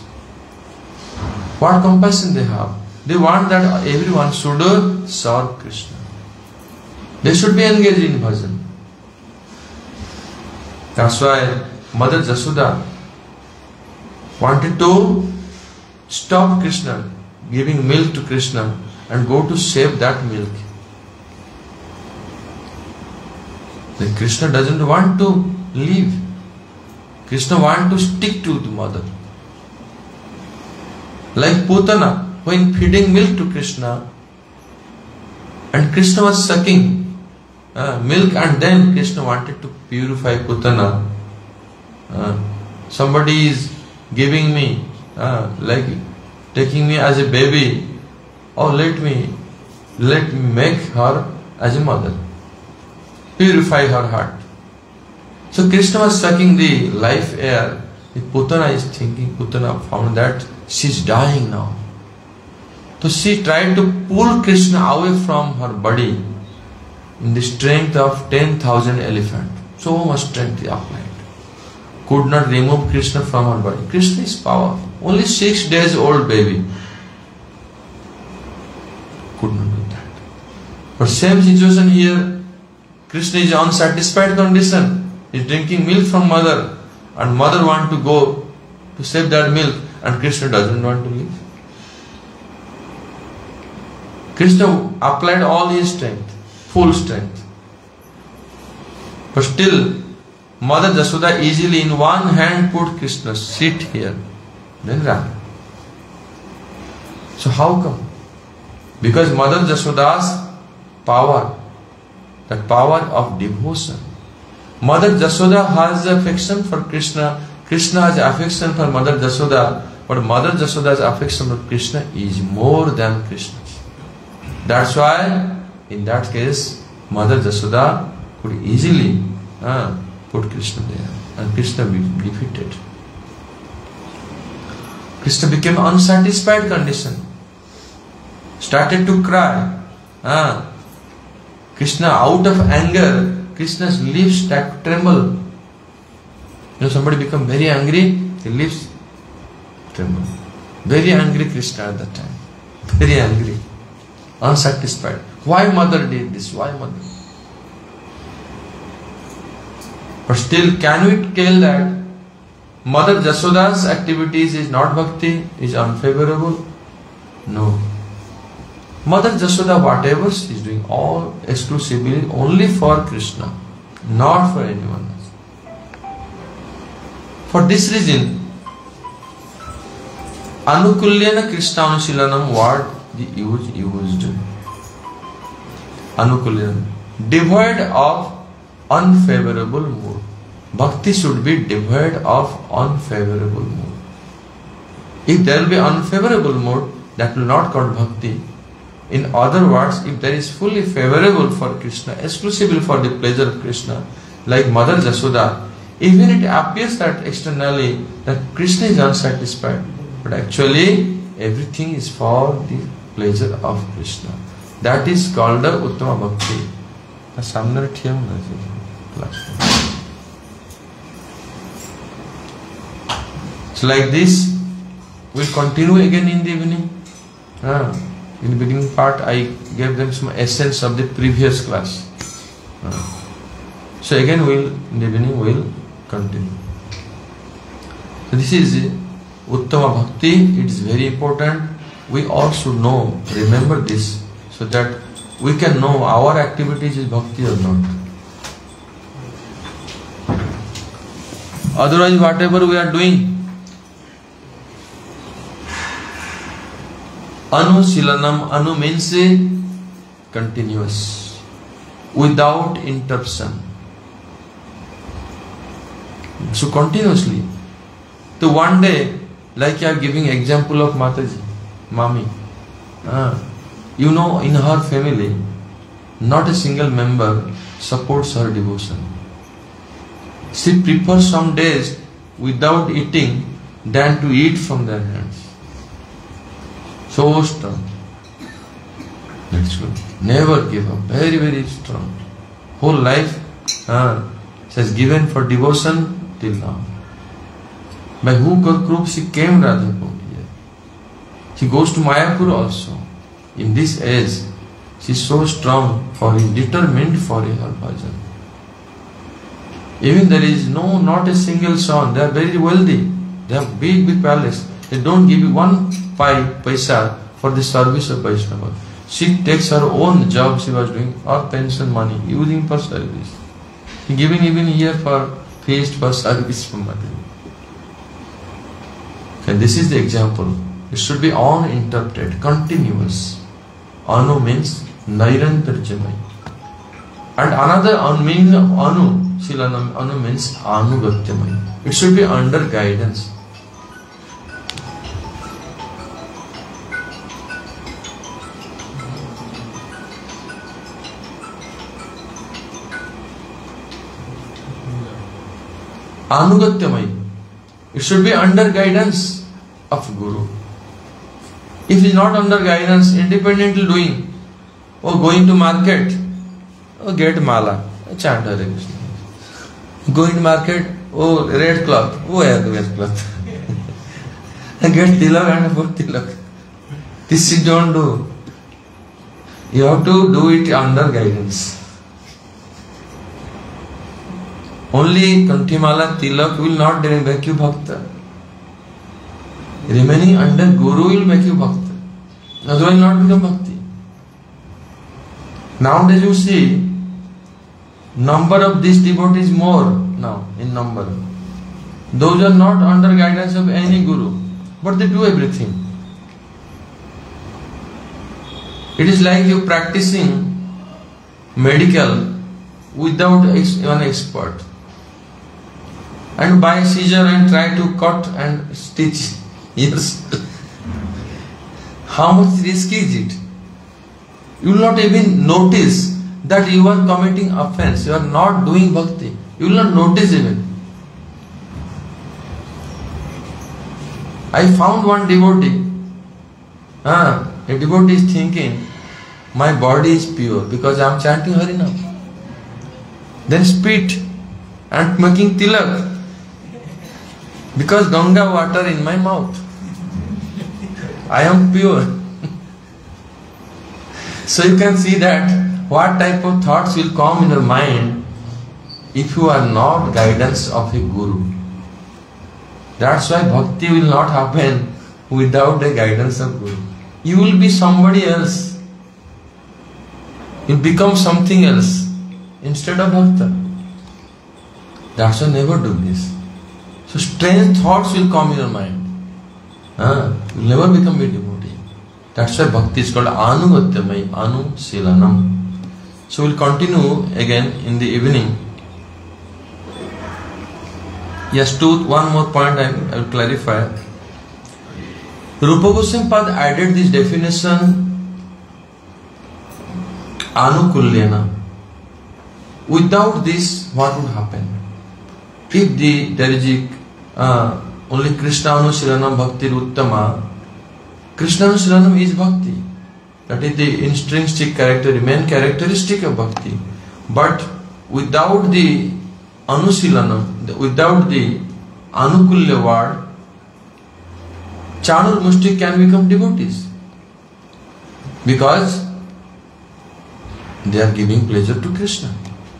What compassion they have? They want that everyone should serve Krishna. They should be engaged in bhajan. That's why Mother Jasoda wanted to stop Krishna giving milk to Krishna and go to save that milk. Then Krishna doesn't want to leave. Krishna wants to stick to the mother. Like Putana, when feeding milk to Krishna, and Krishna was sucking milk, and then Krishna wanted to purify Putana. Somebody is giving me, like taking me as a baby, or let me make her as a mother, purify her heart. So Krishna was sucking the life air. Putana is thinking, Putana found that she's dying now. So she tried to pull Krishna away from her body in the strength of 10,000 elephants. So much strength he applied. Could not remove Krishna from her body. Krishna is powerful. Only 6 days old baby. Could not do that. But same situation here. Krishna is unsatisfied condition. He is drinking milk from mother. And mother wants to go to save that milk. And Krishna doesn't want to leave. Krishna applied all his strength. Full strength. But still, Mother Jasoda easily in one hand put Krishna, sit here, then ran. So how come? Because Mother Jasoda's power, that power of devotion, Mother Jasoda has affection for Krishna. Krishna has affection for Mother Jasoda. But Mother Jasoda's affection for Krishna is more than Krishna's. That's why, in that case, Mother Jasoda could easily put Krishna there. And Krishna be defeated. Krishna became unsatisfied condition. Started to cry. Krishna, out of anger, Krishna's lips start to tremble. You know, somebody become very angry, his lips tremble. Very angry Krishna at that time. Very angry. Unsatisfied. Why mother did this? Why mother? But still, can we tell that Mother Jasoda's activities is not bhakti, is unfavorable? No. Mother Jasoda, whatever she is doing, all exclusively only for Krishna, not for anyone else. For this reason, Anukulyena Krishna Anusilanam word used. Anukulyena, devoid of unfavorable mood. Bhakti should be devoid of unfavorable mood. If there will be unfavorable mood, that will not count bhakti. In other words, if there is fully favorable for Krishna, exclusively for the pleasure of Krishna, like Mother Jasoda, even it appears that externally that Krishna is unsatisfied, but actually everything is for the pleasure of Krishna. That is called the Uttama Bhakti. So like this, we'll continue again in the evening. In the beginning part, I gave them some essence of the previous class. So again, in the evening, we'll continue. So this is Uttama Bhakti. It is very important. We all should know, remember this, so that we can know our activities is bhakti or not. Otherwise, whatever we are doing, Anusilanam, Anu means continuous, without interruption. So continuously. So one day, like I am giving example of Mataji, Mami. You know, in her family, not a single member supports her devotion. She prefers some days without eating than to eat from their hands. So strong. That's good. Never give up. Very, very strong. Whole life she has given for devotion till now. By hook or crook she came Radhapur here. She goes to Mayapur also. In this age, she is so strong determined for her bhajan. Even there is not a single son. They are very wealthy. They have big palace. They don't give you 1 paisa for the service of Vaishnava. She takes her own job she was doing, or pension money, using for service. She giving even here for feast for service for money. Okay, this is the example. It should be uninterrupted, continuous. Anu means Nairantarjamai. And another meaning of Anu, Shilanam, Anu means Anugatyamai. It should be under guidance. Anugatyamai. It should be under guidance of Guru. If it is not under guidance, independently doing, or going to market, or get mala, chant Hare Krishna. Going to market, red cloth, red cloth. Get tilak and put tilak. This you don't do. You have to do it under guidance. Only Kantimala tilak will not make you bhakta. Remaining under Guru will make you bhakta. Otherwise not become bhakti. Nowadays you see, number of these devotees more now in number. Those are not under guidance of any Guru, but they do everything. It is like you practicing medical without an expert, and buy scissor and try to cut and stitch yourself. How much risk is it? You will not even notice that you are committing offense. You are not doing bhakti. You will not notice even. I found one devotee. A devotee is thinking, my body is pure because I am chanting Harinam. Then spit and making tilak because Ganga water in my mouth. I am pure. So you can see that what type of thoughts will come in your mind if you are not guidance of a guru. That's why bhakti will not happen without the guidance of guru. You will be somebody else. You become something else instead of bhakta. That's why never do this. So strange thoughts will come in your mind. You will never become a devotee. That's why bhakti is called anugatyamai, anusilanam. So we'll continue again in the evening. Yes, one more point I will clarify. Rupa Goswami Pad added this definition anukulyena. Without this, what would happen? If there is only Krishna Anusilanam Bhakti Uttama, Krishna Anusilanam is bhakti. That is the intrinsic character, the main characteristic of bhakti. But without the Anusilanam, without the Anukulya word, Chanur Mushtik can become devotees. Because they are giving pleasure to Krishna.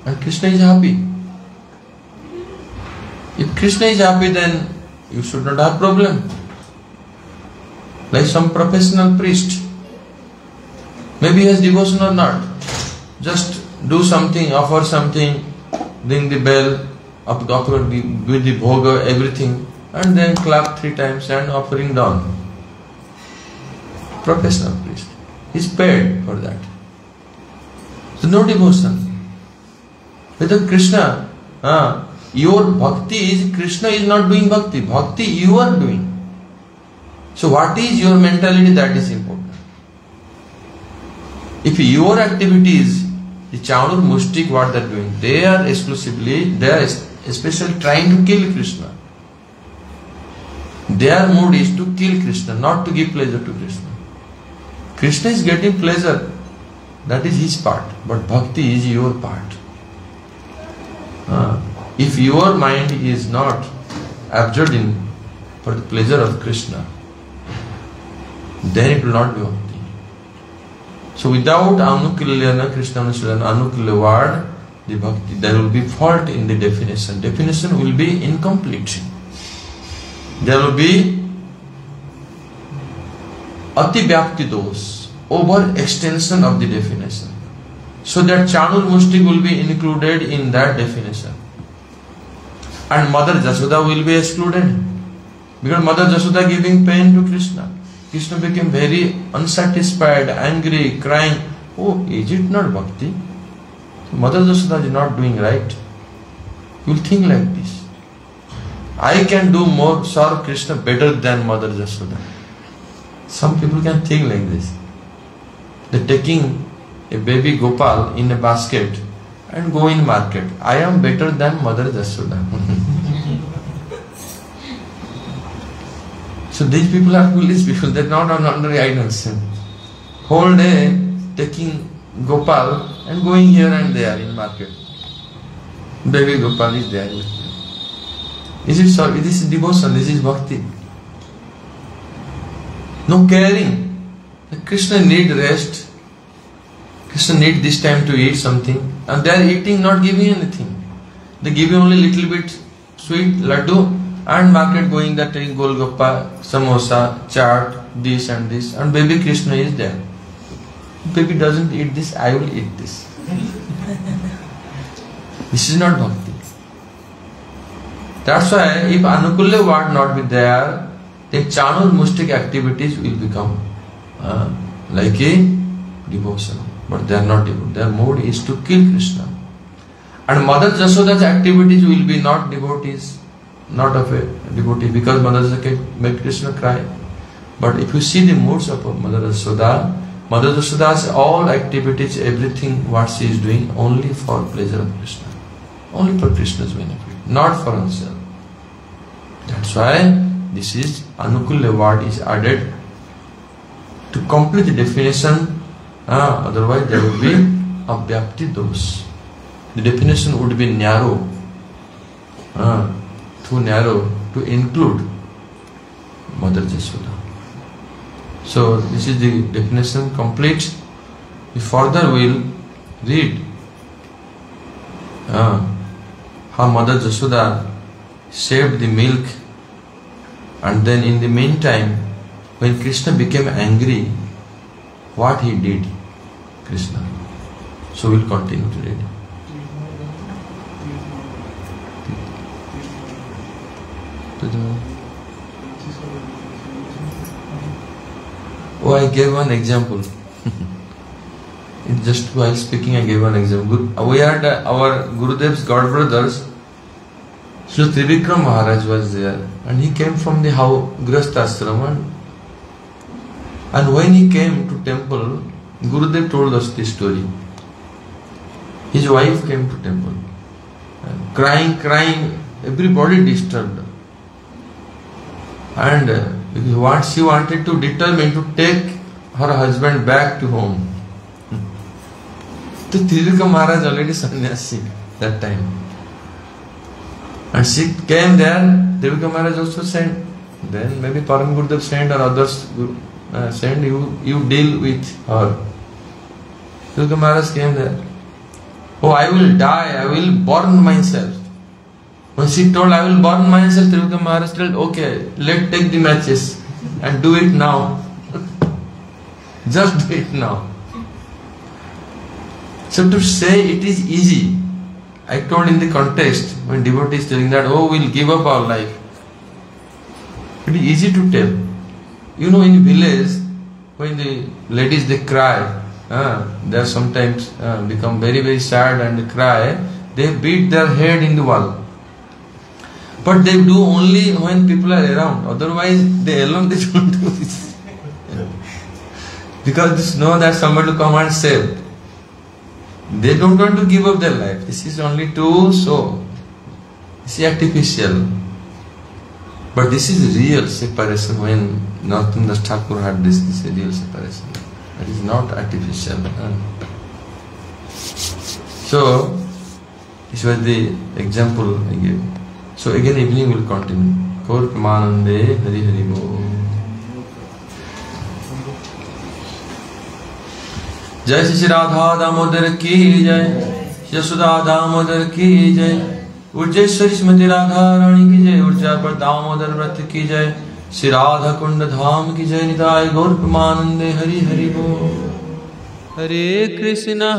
And Krishna is happy. If Krishna is happy, then you should not have problem. Like some professional priest. Maybe he has devotion or not. Just do something, offer something, ring the bell, with the bhoga, everything, and then clap 3 times and offering down. Professional priest. He is paid for that. So no devotion. With Krishna, your bhakti is, Krishna is not doing bhakti. Bhakti you are doing. So what is your mentality? That is important. If your activities, the Chanur Mushtik, what they are doing, they are especially trying to kill Krishna. Their mood is to kill Krishna, not to give pleasure to Krishna. Krishna is getting pleasure, that is his part, but bhakti is your part. If your mind is not absorbed in for the pleasure of Krishna, then it will not be bhakti. So without Anukulyana, Krishna Anusilana, Anukulya word, the bhakti, there will be fault in the definition. Definition will be incomplete. There will be Ati Vyapti dos, over extension of the definition. So that Chanur Mushtik will be included in that definition. And Mother Jasoda will be excluded. Because Mother Jasoda giving pain to Krishna. Krishna became very unsatisfied, angry, crying. Oh, is it not bhakti? Mother Jasoda is not doing right. You will think like this. I can do more, serve Krishna better than Mother Jasoda. Some people can think like this. They are taking a baby Gopal in a basket and go in market. I am better than Mother Jasoda. So these people are foolish people. They are not under guidance. Whole day taking Gopal and going here and there in market. Baby Gopal is there. Is it so? This is devotion. This is bhakti. No caring. Krishna need rest. Krishna need this time to eat something. And they are eating, not giving anything. They give you only little bit sweet laddu and market going that taking golgappa, samosa, chaat, this and this. And baby Krishna is there. Baby doesn't eat this, I will eat this. This is not bhakti. That's why if Anukulya word not be there, then Chanur Mushtik activities will become like a devotion. But they are not devotion. Their mode is to kill Krishna. And Mother Jasoda's activities will be not devotees, not of a devotee, because Mother Jasoda made Krishna cry. But if you see the moods of Mother Jasoda's all activities, everything what she is doing, only for pleasure of Krishna, only for Krishna's benefit, not for herself. That's why this is Anukulya word is added to complete the definition. Otherwise there will be Avyapti dos. The definition would be narrow, too narrow to include Mother Jasoda. So this is the definition complete. We further will read how Mother Jasoda saved the milk, and then in the meantime, when Krishna became angry, what he did, Krishna. So we'll continue to read. Oh, I gave one example. Just while speaking, I gave one example. We had our Gurudev's god brothers. Sri Trivikram Maharaj was there, and he came from the Grihastha Ashram, and when he came to temple, Gurudev told us this story. His wife came to temple, crying, everybody disturbed. And what she wanted to determine to take her husband back to home. So Trivikram Maharaj already sannyasi that time. And she came there, Trivikram Maharaj also sent. Then maybe Param Gurudev sent or others sent, you deal with her. Trivikram Maharaj came there. Oh, I will die, I will burn myself. When she told, I will burn myself, Trivikram Maharaj told, okay, let's take the matches and do it now. Just do it now. So to say it is easy, I told in the context, when devotee is telling that, oh, we'll give up our life. It is easy to tell. You know, in village, when the ladies, they cry, they sometimes become very, very sad and they cry, they beat their head in the wall. But they do only when people are around. Otherwise, they alone they don't do this. Because they know that somebody will come and save. They don't want to give up their life. This is only to show. This is artificial. But this is real separation. When Narottam Das Thakur had this is a real separation. It is not artificial. So, this was the example I gave. So again evening will continue. Gaur Premanande Hari Hari Bol. Jai Shri Radha Damodar ki jai, Yashoda Damodar ki jai, Urjeshwari Srimati Radha Rani ki jai, Urjapar Damodar Vrat ki jai, Shri Radha Kunda Dham ki jai, Nitai Gaur Premanande Hari Hari Bol. Hare Krishna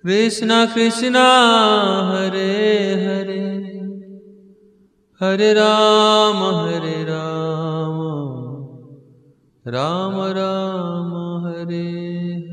Krishna Krishna Hare Hare, Hare Rama Rama Rama Hare